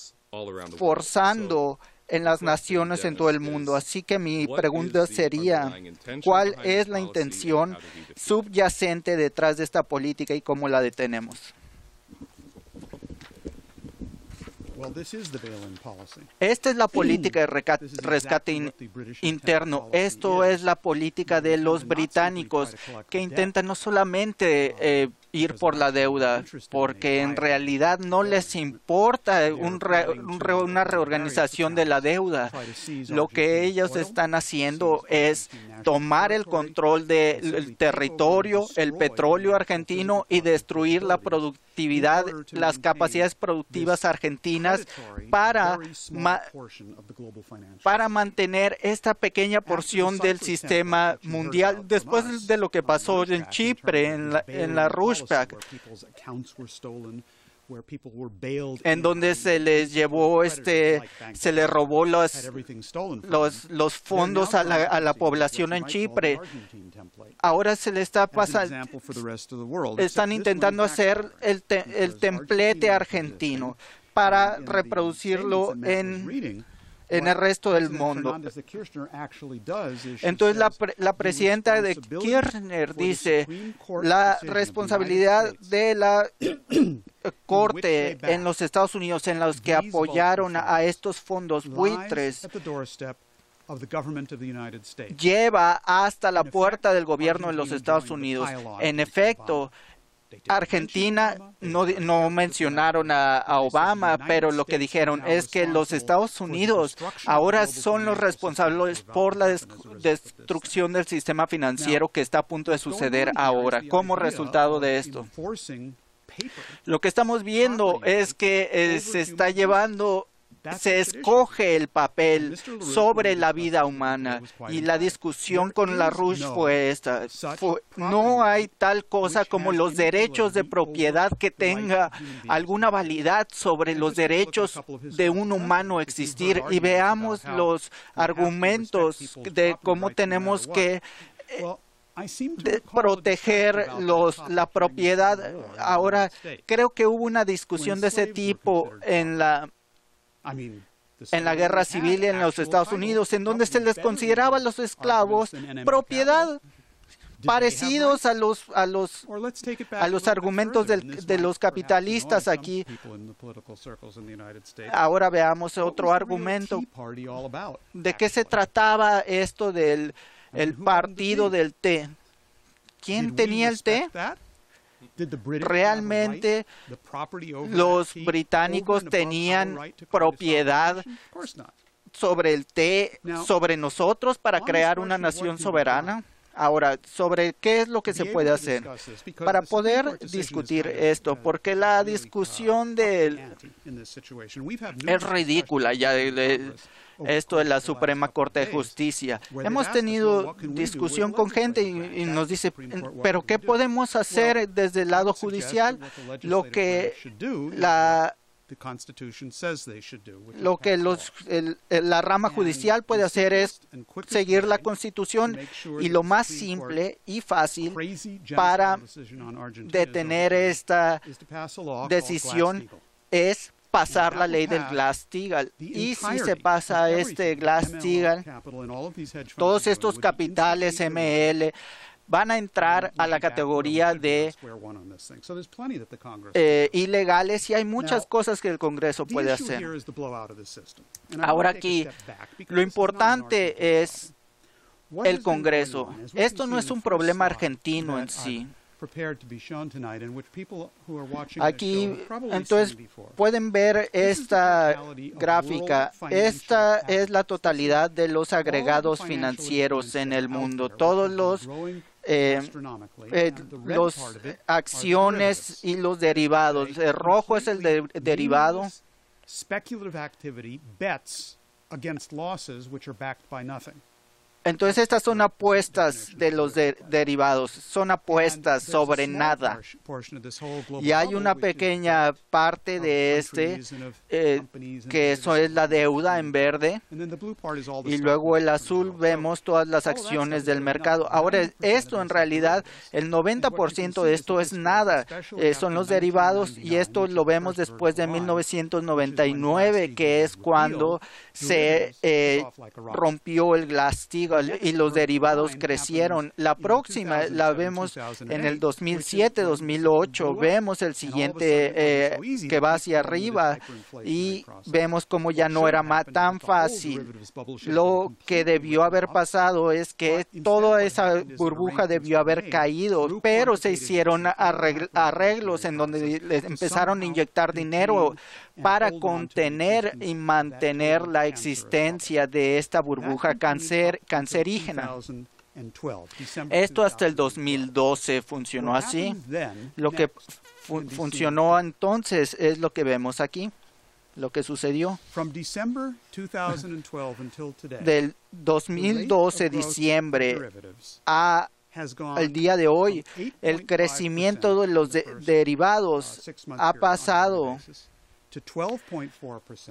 forzando en las naciones en todo el mundo. Así que mi pregunta sería, ¿cuál es la intención subyacente detrás de esta política y cómo la detenemos? Esta es la política de rescate interno. Esto es la política de los británicos que intentan no solamente ir por la deuda, porque en realidad no les importa una reorganización de la deuda. Lo que ellos están haciendo es tomar el control del territorio, el petróleo argentino y destruir la productividad, las capacidades productivas argentinas para mantener esta pequeña porción del sistema mundial. Después de lo que pasó en Chipre, en la Rushback, en donde se les llevó, se les robó los fondos a la población en Chipre. Ahora se le está pasando, están intentando hacer el templete argentino para reproducirlo en el resto del mundo. Entonces la presidenta de Kirchner dice, la responsabilidad de la Corte en los Estados Unidos en los que apoyaron a estos fondos buitres lleva hasta la puerta del gobierno de los Estados Unidos. En efecto, Argentina no mencionaron a Obama, pero lo que dijeron es que los Estados Unidos ahora son los responsables por la destrucción del sistema financiero que está a punto de suceder ahora. Como resultado de esto, lo que estamos viendo es que se escoge el papel sobre la vida humana, y la discusión con LaRouche fue esta. No hay tal cosa como los derechos de propiedad que tenga alguna validad sobre los derechos de un humano existir. Y veamos los argumentos de cómo tenemos que proteger la propiedad. Ahora, creo que hubo una discusión de ese tipo en la guerra civil en los Estados Unidos, en donde se les consideraba a los esclavos propiedad, parecidos a los argumentos de los capitalistas aquí. Ahora veamos otro argumento. ¿De qué se trataba esto del partido del té? ¿Quién tenía el té? ¿Realmente los británicos tenían propiedad sobre el té, sobre nosotros, para crear una nación soberana? Ahora, ¿sobre qué es lo que se puede hacer para poder discutir esto? Porque la discusión es ridícula ya. Esto de la Suprema Corte de Justicia. Hemos tenido discusión con gente y nos dice, ¿pero qué podemos hacer desde el lado judicial? Lo que la rama judicial puede hacer es seguir la Constitución, y lo más simple y fácil para detener esta decisión es pasar la ley del Glass-Steagall. Y si se pasa Glass-Steagall, todos estos capitales ML van a entrar a la categoría de ilegales, y hay muchas cosas que el Congreso puede hacer. Ahora aquí, lo importante es el Congreso. Esto no es un problema argentino en sí. Aquí, entonces, pueden ver esta gráfica. Esta es la totalidad de los agregados financieros en el mundo. Todos los acciones y los derivados. El rojo es el derivado. Entonces, estas son apuestas de los derivados, son apuestas sobre nada. Y hay una pequeña parte de que eso es la deuda en verde, y luego el azul vemos todas las acciones del mercado. Ahora, esto en realidad, el 90% de esto es nada, son los derivados, y esto lo vemos después de 1999, que es cuando se rompió el Glass-Steagall y los derivados crecieron. La próxima la vemos en el 2007, 2008. Vemos el siguiente que va hacia arriba y vemos como ya no era tan fácil. Lo que debió haber pasado es que toda esa burbuja debió haber caído, pero se hicieron arreglos en donde les empezaron a inyectar dinero para contener y mantener la existencia de esta burbuja cancerígena. Esto hasta el 2012 funcionó así. Lo que funcionó entonces es lo que vemos aquí, lo que sucedió. Del 2012 diciembre al día de hoy, el crecimiento de los derivados ha pasado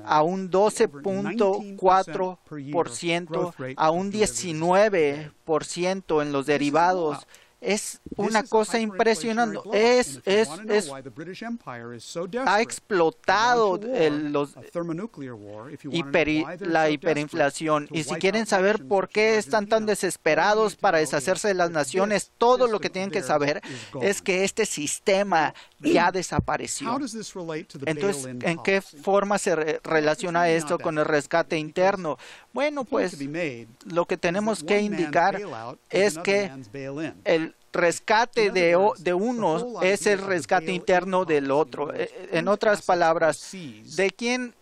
a un 12.4%, a un 19% en los derivados. Es una cosa impresionante. Ha explotado la hiperinflación. Y si quieren saber por qué están tan desesperados para deshacerse de las naciones, todo lo que tienen que saber es que este sistema ya desapareció. Entonces, ¿en qué forma se relaciona esto con el rescate interno? Bueno, pues lo que tenemos que indicar es que el rescate de uno es el rescate interno del otro. En otras palabras, ¿qué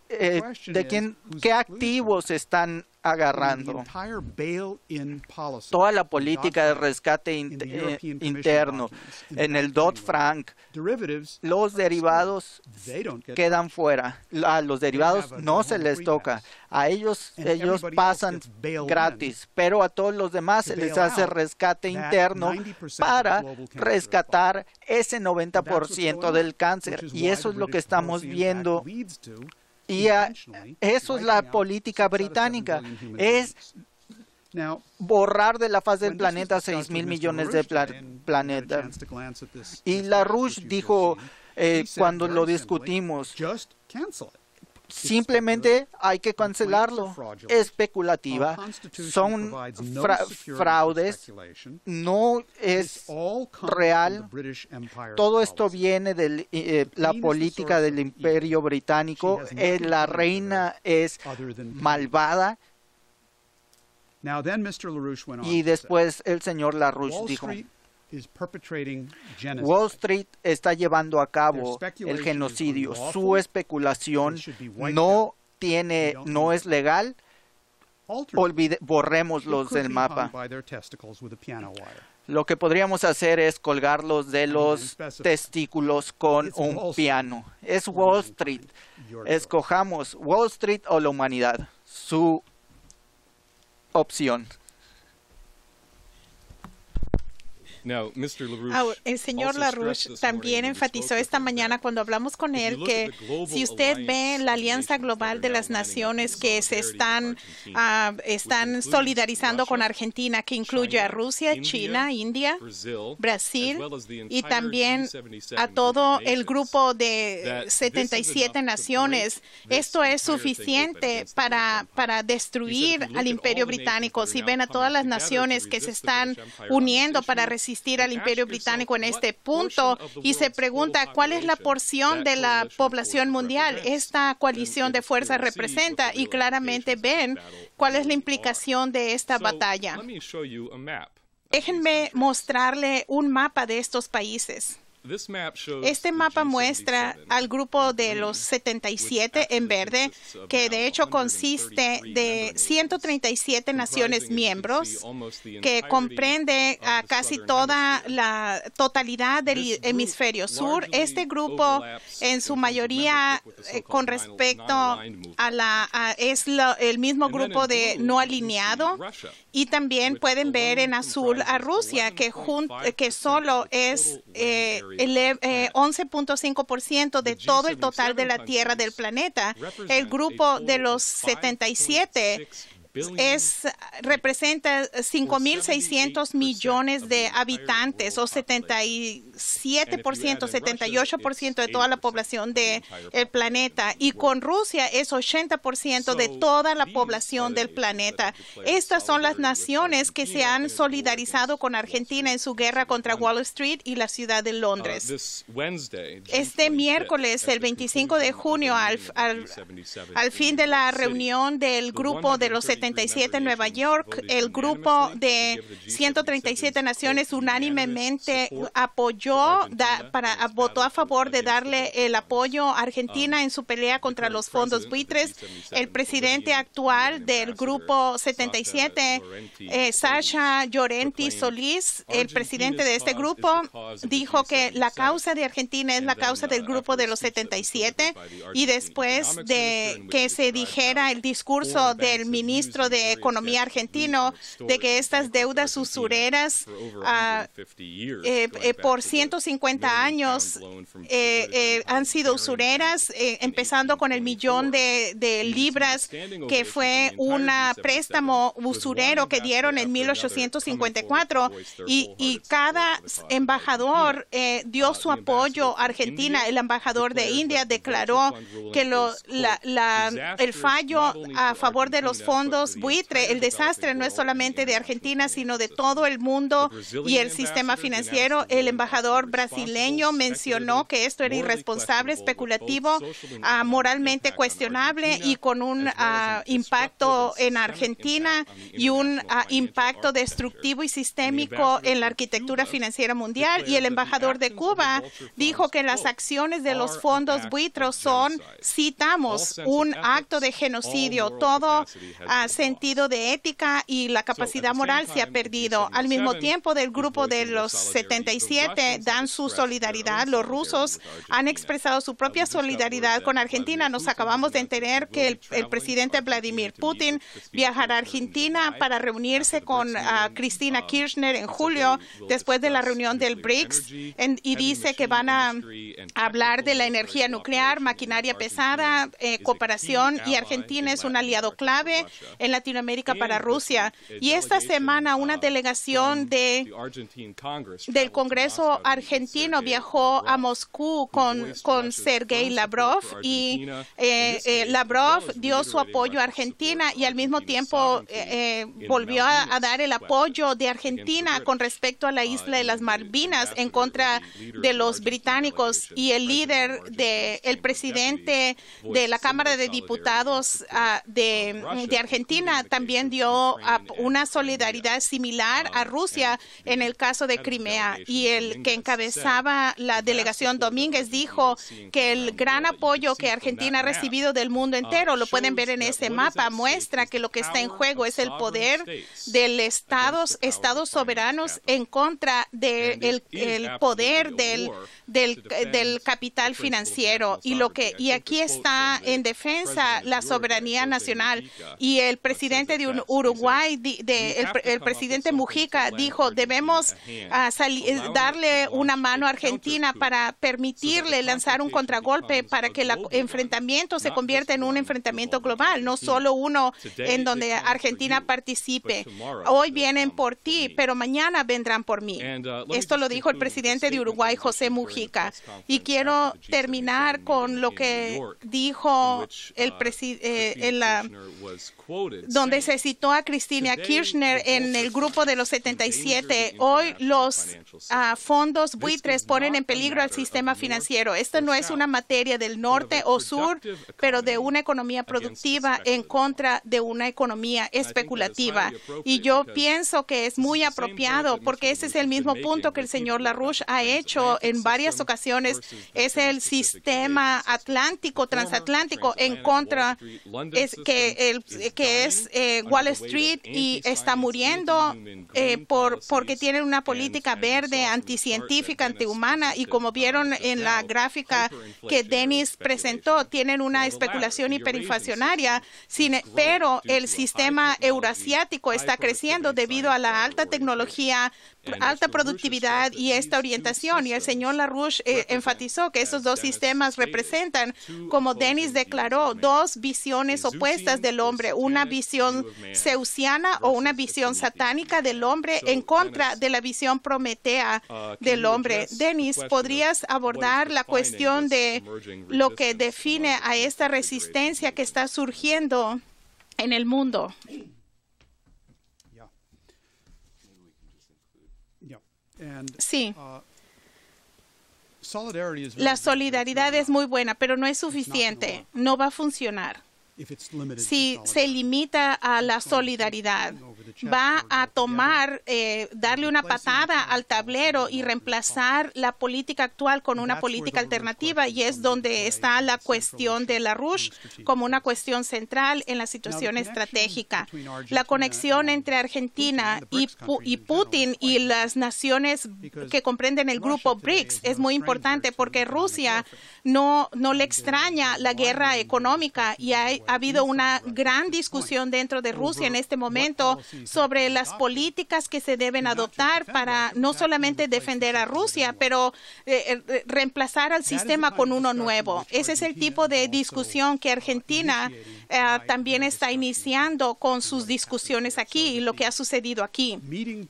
activos están agarrando? Toda la política de rescate interno. En el Dodd-Frank, los derivados quedan fuera. A los derivados no se les toca. A ellos pasan gratis, pero a todos los demás se les hace rescate interno para rescatar ese 90% del cáncer. Y eso es lo que estamos viendo. Y eso es la política británica, es borrar de la faz del planeta 6,000 millones de planetas. Y LaRouche dijo cuando lo discutimos, simplemente hay que cancelarlo. Especulativa, son fraudes, no es real. Todo esto viene de la política del Imperio Británico. La reina es malvada. Y después el señor LaRouche dijo, Wall Street está llevando a cabo el genocidio. Su especulación no es legal. Borrémoslos del mapa. Lo que podríamos hacer es colgarlos de los testículos con un piano. Es Wall Street. Escojamos Wall Street o la humanidad. Su opción.
El señor LaRouche también enfatizó esta mañana cuando hablamos con él que si usted ve la Alianza Global de las Naciones que se están solidarizando con Argentina, que incluye a Rusia, China, India, Brasil y también a todo el grupo de 77 naciones, esto es suficiente para destruir al Imperio Británico. Si ven a todas las naciones que se están uniendo para resistir al Imperio Británico en este punto y se pregunta cuál es la porción de la población mundial esta coalición de fuerzas representa, y claramente ven cuál es la implicación de esta batalla. Déjenme mostrarle un mapa de estos países. Este mapa muestra al grupo de los 77 en verde, que de hecho consiste de 137 naciones miembros, que comprende a casi toda la totalidad del hemisferio sur. Este grupo, en su mayoría, con respecto a es el mismo grupo de no alineado. Y también pueden ver en azul a Rusia, que solo es el 11.5% de todo el total de la Tierra del planeta. El grupo de los 77 representa 5.600 millones de habitantes, o 77%, 78% de toda la población del planeta. Y con Rusia es 80% de toda la población del planeta. Estas son las naciones que se han solidarizado con Argentina en su guerra contra Wall Street y la ciudad de Londres. Este miércoles, el 25 de junio, al fin de la reunión del Grupo de los 77 en Nueva York, el grupo de 137 naciones unánimemente votó a favor de darle el apoyo a Argentina en su pelea contra los fondos buitres. El presidente actual del Grupo 77, Sasha Llorenti Solís, el presidente de este grupo, dijo que la causa de Argentina es la causa del Grupo de los 77, y después de que se dijera el discurso del ministro de Economía argentino de que estas deudas usureras por 150 años han sido usureras, empezando con el millón de libras que fue un préstamo usurero que dieron en 1854, y cada embajador dio su apoyo a Argentina. El embajador de India declaró que el fallo a favor de los fondos buitre, el desastre no es solamente de Argentina, sino de todo el mundo y el sistema financiero. El embajador brasileño mencionó que esto era irresponsable, especulativo, moralmente cuestionable y con un impacto en Argentina y un impacto destructivo y sistémico en la arquitectura financiera mundial. Y el embajador de Cuba dijo que las acciones de los fondos buitres son, citamos, un acto de genocidio. Todo sentido de ética y la capacidad moral se ha perdido. Al mismo tiempo, del Grupo de los 77 dan su solidaridad. Los rusos han expresado su propia solidaridad con Argentina. Nos acabamos de enterar que el presidente Vladimir Putin viajará a Argentina para reunirse con Cristina Kirchner en julio, después de la reunión del BRICS, y dice que van a hablar de la energía nuclear, maquinaria pesada, cooperación, y Argentina es un aliado clave en Latinoamérica para Rusia. Y esta semana una delegación del Congreso argentino viajó a Moscú con Sergei Lavrov, y Lavrov dio su apoyo a Argentina y al mismo tiempo volvió a dar el apoyo de Argentina con respecto a la isla de las Malvinas en contra de los británicos. Y el líder el presidente de la Cámara de Diputados de Argentina también dio una solidaridad similar a Rusia en el caso de Crimea. Y el que encabezaba la delegación, Domínguez, dijo que el gran apoyo que Argentina ha recibido del mundo entero, lo pueden ver en ese mapa, muestra que lo que está en juego es el poder del estados soberanos en contra del poder del capital financiero. Y aquí está en defensa la soberanía nacional. Y el presidente de Uruguay, el presidente Mujica, dijo: debemos darle una mano a Argentina para permitirle lanzar un contragolpe para que el enfrentamiento se convierta en un enfrentamiento global, no solo uno en donde Argentina participe. Hoy vienen por ti, pero mañana vendrán por mí. Esto lo dijo el presidente de Uruguay, José Mujica. Y quiero terminar con lo que dijo el donde se citó a Cristina Kirchner en el Grupo de los 77. Hoy los fondos buitres ponen en peligro al sistema financiero. Esta no es una materia del norte o sur, pero de una economía productiva en contra de una economía especulativa. Y yo pienso que es muy apropiado, porque ese es el mismo punto que el señor LaRouche ha hecho en varias ocasiones. Es el sistema transatlántico en contra, que es Wall Street, y está muriendo porque tienen una política verde, anticientífica, antihumana, y como vieron en la gráfica que Denis presentó, tienen una especulación hiperinflacionaria, pero el sistema euroasiático está creciendo debido a la alta tecnología, alta productividad y esta orientación. Y el señor LaRouche enfatizó que esos dos sistemas representan, como Denis declaró, dos visiones opuestas del hombre. Una una visión zeusiana o una visión satánica del hombre en contra de la visión prometea del hombre. Dennis, ¿podrías abordar la cuestión de lo que define a esta resistencia que está surgiendo en el mundo? Sí. La solidaridad es muy buena, pero no es suficiente. No va a funcionar. Si se limita a la solidaridad, va a darle una patada al tablero y reemplazar la política actual con una política alternativa, y es donde está la cuestión de LaRouche como una cuestión central en la situación estratégica. La conexión entre Argentina y Putin y las naciones que comprenden el grupo BRICS es muy importante, porque Rusia no le extraña la guerra económica, y ha habido una gran discusión dentro de Rusia en este momento sobre las políticas que se deben adoptar para no solamente defender a Rusia, pero reemplazar al sistema con uno nuevo. Ese es el tipo de discusión que Argentina también está iniciando con sus discusiones aquí y lo que ha sucedido aquí.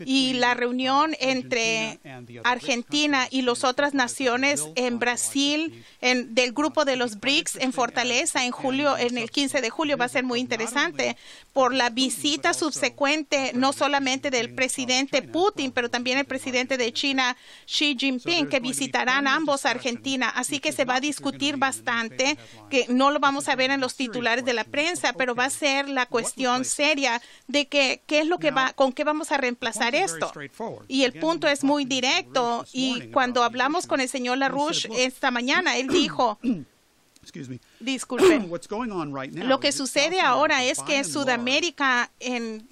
Y la reunión entre Argentina y las otras naciones en Brasil, del grupo de los BRICS en Fortaleza en julio, en el 15 de julio, va a ser muy interesante por la visita subsecuente no solamente del presidente Putin, pero también el presidente de China, Xi Jinping, que visitarán ambos Argentina. Así que se va a discutir bastante, que no lo vamos a ver en los titulares de la prensa, pero va a ser la cuestión seria de qué es lo que con qué vamos a reemplazar esto. Y el punto es muy directo, y cuando hablamos con el señor LaRouche esta mañana, él dijo, disculpen, lo que sucede ahora es que Sudamérica en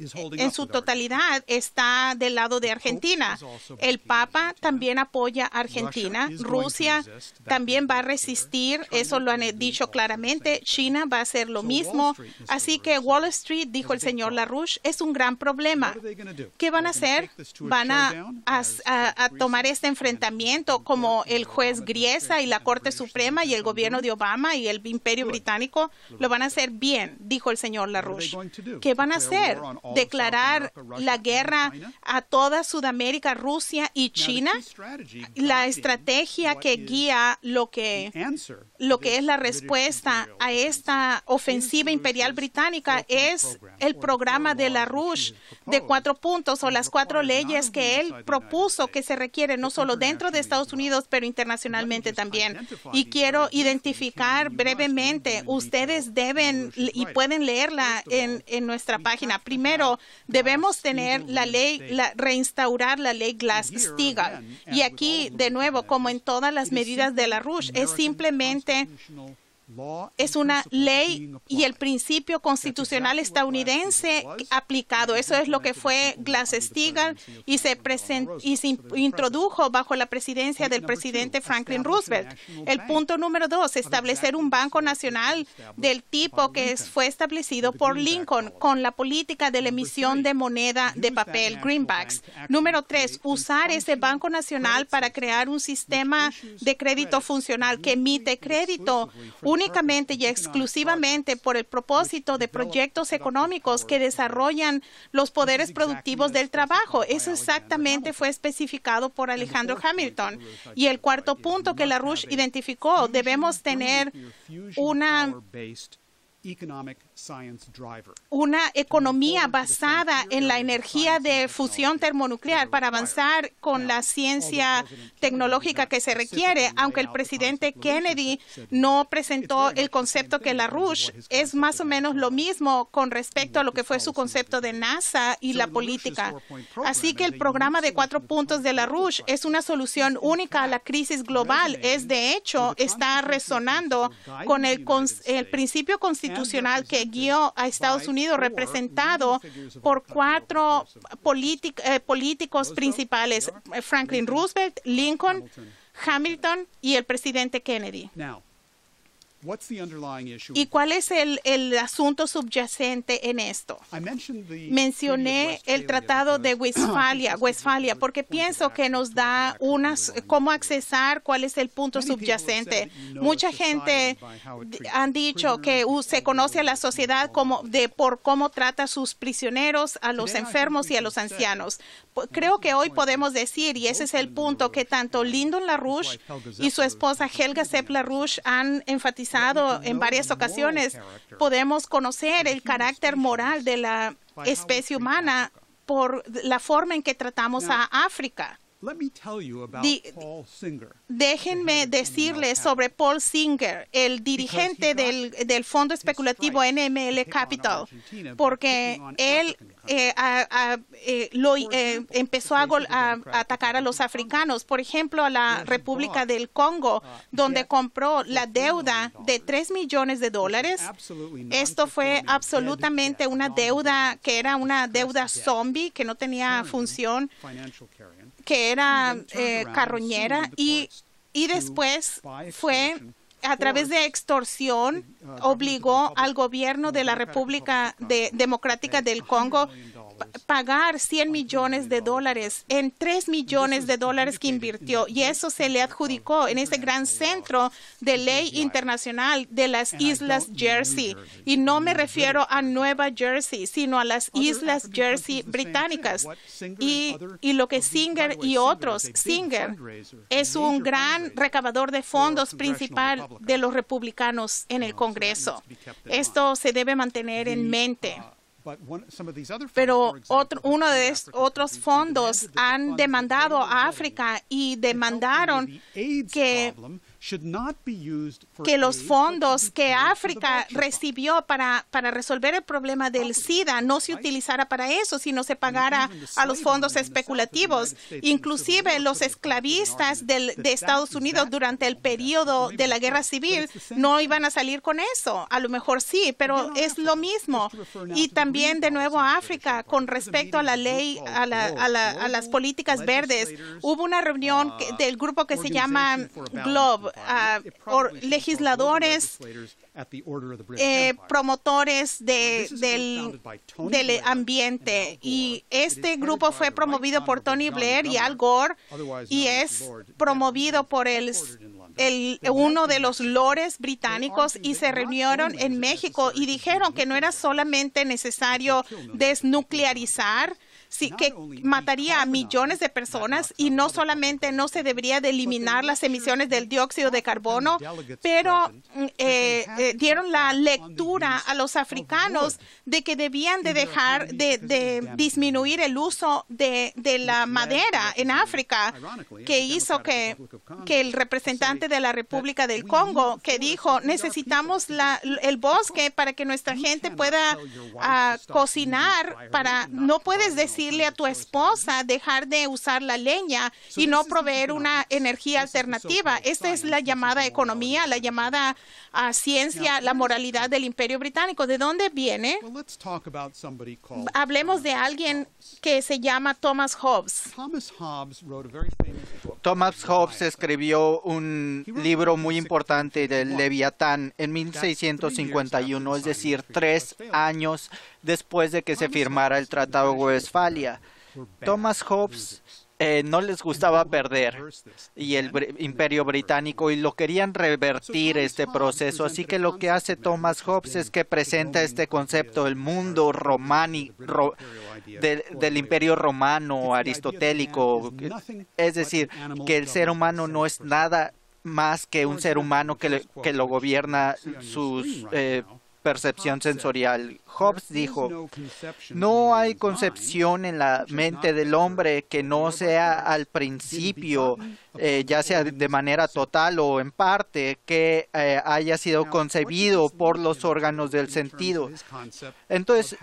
su totalidad está del lado de Argentina. El Papa también apoya a Argentina. Rusia también va a resistir, eso lo han dicho claramente. China va a hacer lo mismo. Así que Wall Street, dijo el señor LaRouche, es un gran problema. ¿Qué van a hacer? Van a tomar este enfrentamiento como el juez Griesa y la Corte Suprema y el gobierno de Obama y el Imperio Británico. Lo van a hacer bien, dijo el señor LaRouche. ¿Qué van a hacer? ¿Declarar la guerra a toda Sudamérica, Rusia y China? La estrategia que guía lo que es la respuesta a esta ofensiva imperial británica es el programa de LaRouche de 4 puntos, o las 4 leyes que él propuso que se requieren no solo dentro de Estados Unidos, pero internacionalmente también. Y quiero identificar brevemente, ustedes deben y pueden leerla en nuestra página. Primero, debemos tener reinstaurar la ley Glass-Steagall. Y aquí, de nuevo, como en todas las medidas de LaRouche, es simplemente una ley y el principio constitucional estadounidense aplicado. Eso es lo que fue Glass-Steagall, y se introdujo bajo la presidencia del presidente Franklin Roosevelt. El punto número 2, establecer un banco nacional del tipo que fue establecido por Lincoln con la política de la emisión de moneda de papel, greenbacks. Número 3, usar ese banco nacional para crear un sistema de crédito funcional que emite crédito únicamente y exclusivamente por el propósito de proyectos económicos que desarrollan los poderes productivos del trabajo. Eso exactamente fue especificado por Alejandro Hamilton. Y el cuarto punto que LaRouche identificó, debemos tener una economía basada en la energía de fusión termonuclear para avanzar con la ciencia tecnológica que se requiere. Aunque el presidente Kennedy no presentó el concepto que LaRouche, es más o menos lo mismo con respecto a lo que fue su concepto de NASA y la política. Así que el programa de 4 puntos de LaRouche es una solución única a la crisis global. De hecho, está resonando con el principio constitucional que guió a Estados Unidos, representado por 4 políticos principales: Franklin Roosevelt, Lincoln, Hamilton y el presidente Kennedy. ¿Y cuál es el asunto subyacente en esto? Mencioné el Tratado de Westfalia, porque pienso que nos da cómo accesar cuál es el punto subyacente. Mucha gente han dicho que se conoce a la sociedad por cómo trata a sus prisioneros, a los enfermos y a los ancianos. Creo que hoy podemos decir, y ese es el punto, que tanto Lyndon LaRouche y su esposa Helga Sepp LaRouche han enfatizado en varias ocasiones. Podemos conocer el carácter moral de la especie humana por la forma en que tratamos a África. Déjenme decirles sobre Paul Singer, el dirigente del fondo especulativo NML Capital, porque él empezó a atacar a los africanos, por ejemplo, a la República del Congo, donde compró la deuda de $3 millones. Esto fue absolutamente una deuda que era una deuda zombie, que no tenía función, que era carroñera, y después fue a través de extorsión, obligó al gobierno de la República Democrática del Congo pagar $100 millones en $3 millones que invirtió, y eso se le adjudicó en ese gran centro de ley internacional de las Islas Jersey. Y no me refiero a Nueva Jersey, sino a las Islas Jersey británicas. Y lo que Singer es un gran recaudador de fondos principal de los republicanos en el Congreso. Esto se debe mantener en mente. Pero uno de otros fondos han demandado a África y demandaron que los fondos que África recibió para resolver el problema del SIDA no se utilizara para eso, sino se pagara a los fondos especulativos. Inclusive los esclavistas de Estados Unidos durante el periodo de la Guerra Civil no iban a salir con eso. A lo mejor sí, pero es lo mismo. Y también de nuevo África, con respecto a la ley, a las políticas verdes, hubo una reunión del grupo que se llama GLOBE, legisladores, promotores del ambiente, y este grupo fue promovido por Tony Blair y Al Gore, y es promovido por uno de los lores británicos, y se reunieron en México y dijeron que no era solamente necesario desnuclearizar, que mataría a millones de personas, y no solamente no se debería de eliminar las emisiones del dióxido de carbono, pero dieron la lectura a los africanos de que debían de dejar de disminuir el uso de la madera en África, que hizo que el representante de la República del Congo, que dijo, necesitamos el bosque para que nuestra gente pueda cocinar, no puedes decirle a tu esposa dejar de usar la leña y no proveer una energía alternativa. Esta es la llamada economía, la llamada ciencia, la moralidad del Imperio Británico. ¿De dónde viene? Hablemos de alguien que se llama Thomas Hobbes.
Thomas Hobbes escribió un libro muy importante del Leviatán en 1651, es decir, 3 años después de que se firmara el Tratado de Westfalia. Thomas Hobbes no les gustaba perder, y el Imperio Británico, y lo querían revertir este proceso. Así que lo que hace Thomas Hobbes es que presenta este concepto del mundo del Imperio Romano aristotélico, es decir, que el ser humano no es nada más que un ser humano que lo gobierna su percepción sensorial. Hobbes dijo, no hay concepción en la mente del hombre que no sea al principio, ya sea de manera total o en parte, que haya sido concebido por los órganos del sentido. Entonces,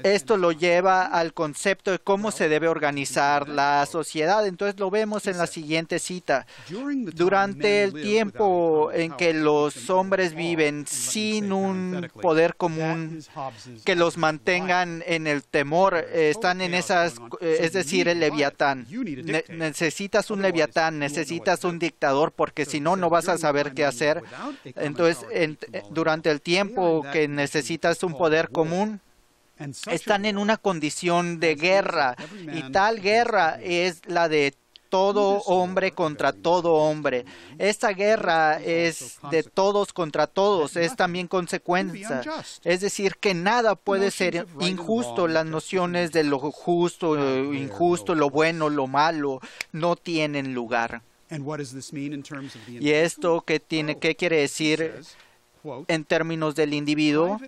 esto lo lleva al concepto de cómo se debe organizar la sociedad. Entonces, lo vemos en la siguiente cita. Durante el tiempo en que los hombres viven sin un poder común que los mantengan en el temor. Están en esas, es decir, el leviatán. Necesitas un leviatán, necesitas un dictador, porque si no, no vas a saber qué hacer. Entonces, durante el tiempo que necesitas un poder común, están en una condición de guerra, y tal guerra es la de todo hombre contra todo hombre. Esta guerra es de todos contra todos, es también consecuencia. Es decir, que nada puede ser injusto. Las nociones de lo justo, injusto, lo bueno, lo malo, no tienen lugar. ¿Y esto qué quiere decir en términos del individuo?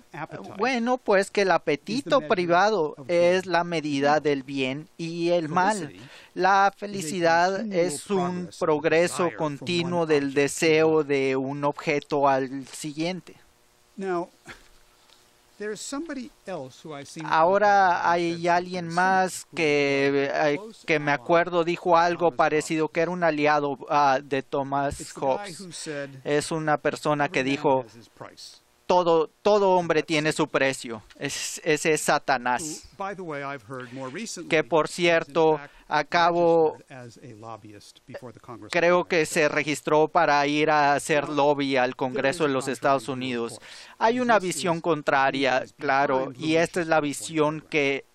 Bueno, pues que el apetito privado es la medida del bien y el mal. La felicidad es un progreso continuo del deseo de un objeto al siguiente. Ahora hay alguien más que me acuerdo dijo algo parecido, que era un aliado de Thomas Hobbes. Es una persona que dijo, todo hombre tiene su precio. Ese es Satanás. Que por cierto, creo que se registró para ir a hacer lobby al Congreso de los Estados Unidos. Hay una visión contraria, claro, y esta es la visión que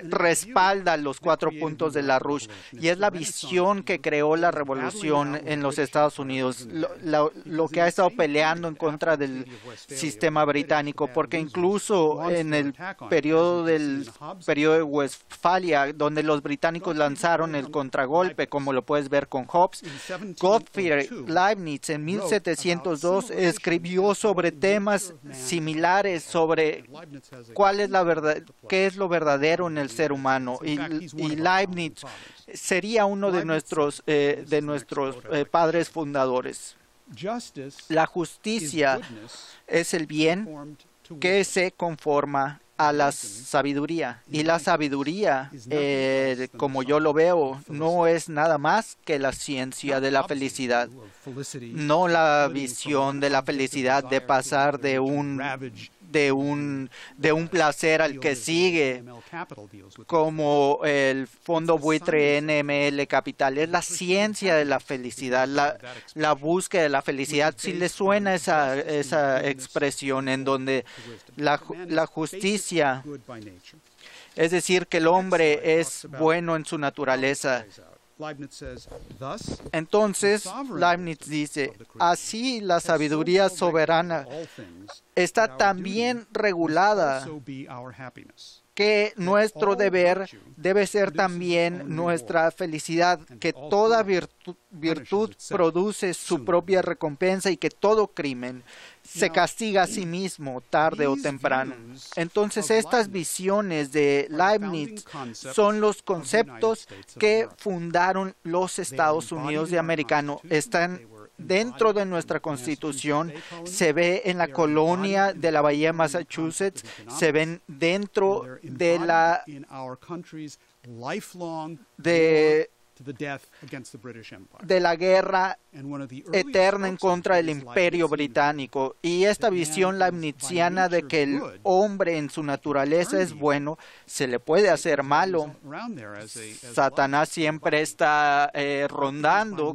respalda los 4 puntos de LaRouche, y es la visión que creó la revolución en los Estados Unidos, lo que ha estado peleando en contra del sistema británico, porque incluso en el periodo de Westfalia, donde los británicos lanzaron el contragolpe, como lo puedes ver con Hobbes, Gottfried Leibniz en 1702 escribió sobre temas similares, sobre cuál es la verdad, qué es lo verdadero en el ser humano, y Leibniz sería uno de nuestros padres fundadores. La justicia es el bien que se conforma a la sabiduría, y la sabiduría, como yo lo veo, no es nada más que la ciencia de la felicidad, no la visión de la felicidad de pasar de un placer al que sigue, como el fondo buitre NML Capital. Es la ciencia de la felicidad, la búsqueda de la felicidad. Si le suena esa expresión en donde la justicia, es decir, que el hombre es bueno en su naturaleza. Entonces, Leibniz dice, así la sabiduría soberana está tan bien regulada que nuestro deber debe ser también nuestra felicidad, que toda virtud produce su propia recompensa y que todo crimen se castiga a sí mismo tarde o temprano. Entonces, estas visiones de Leibniz son los conceptos que fundaron los Estados Unidos de América. Están dentro de nuestra Constitución, se ve en la colonia de la Bahía de Massachusetts, se ven dentro de la guerra eterna en contra del Imperio Británico. Y esta visión leibniziana de que el hombre en su naturaleza es bueno, se le puede hacer malo. Satanás siempre está rondando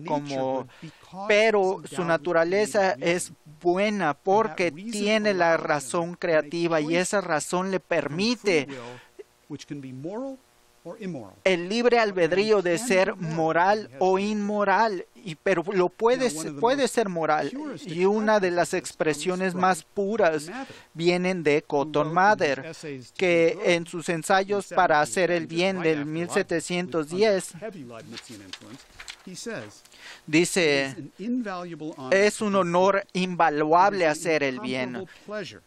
pero su naturaleza es buena porque tiene la razón creativa, y esa razón le permite el libre albedrío de ser moral o inmoral, pero puede ser moral. Y una de las expresiones más puras vienen de Cotton Mather, que en sus ensayos para hacer el bien del 1710 dice, es un honor invaluable hacer el bien.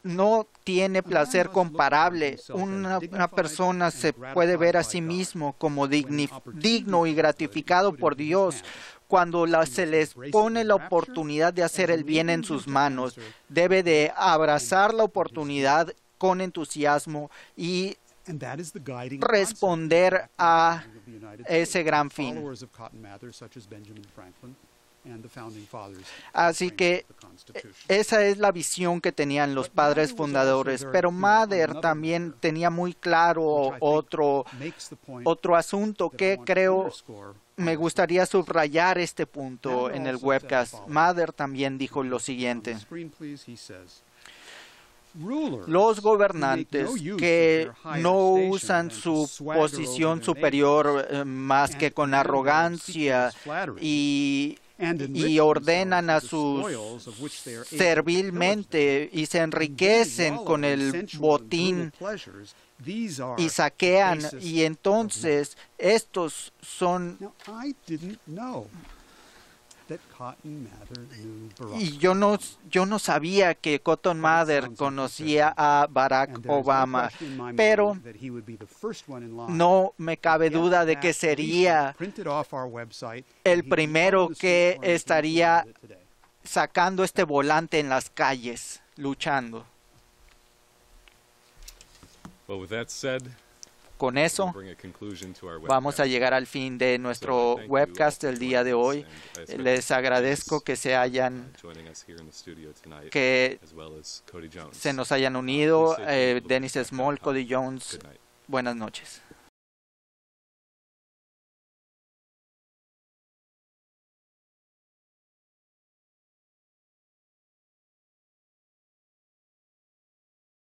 No tiene placer comparable. Una persona se puede ver a sí mismo como digno y gratificado por Dios cuando se les pone la oportunidad de hacer el bien en sus manos. Debe de abrazar la oportunidad con entusiasmo y responder a ese gran fin. Así que esa es la visión que tenían los padres fundadores, pero Mather también tenía muy claro otro asunto que creo me gustaría subrayar este punto en el webcast. Mather también dijo lo siguiente: los gobernantes que no usan su posición superior más que con arrogancia y ordenan a sus servilmente y se enriquecen con el botín y saquean, y entonces estos son... Y yo no sabía que Cotton Mather conocía a Barack Obama, pero no me cabe duda de que sería el primero que estaría sacando este volante en las calles, luchando. Con eso, vamos a llegar al fin de nuestro webcast del día de hoy. Les agradezco que se nos hayan unido. Dennis Small, Cody Jones, buenas noches.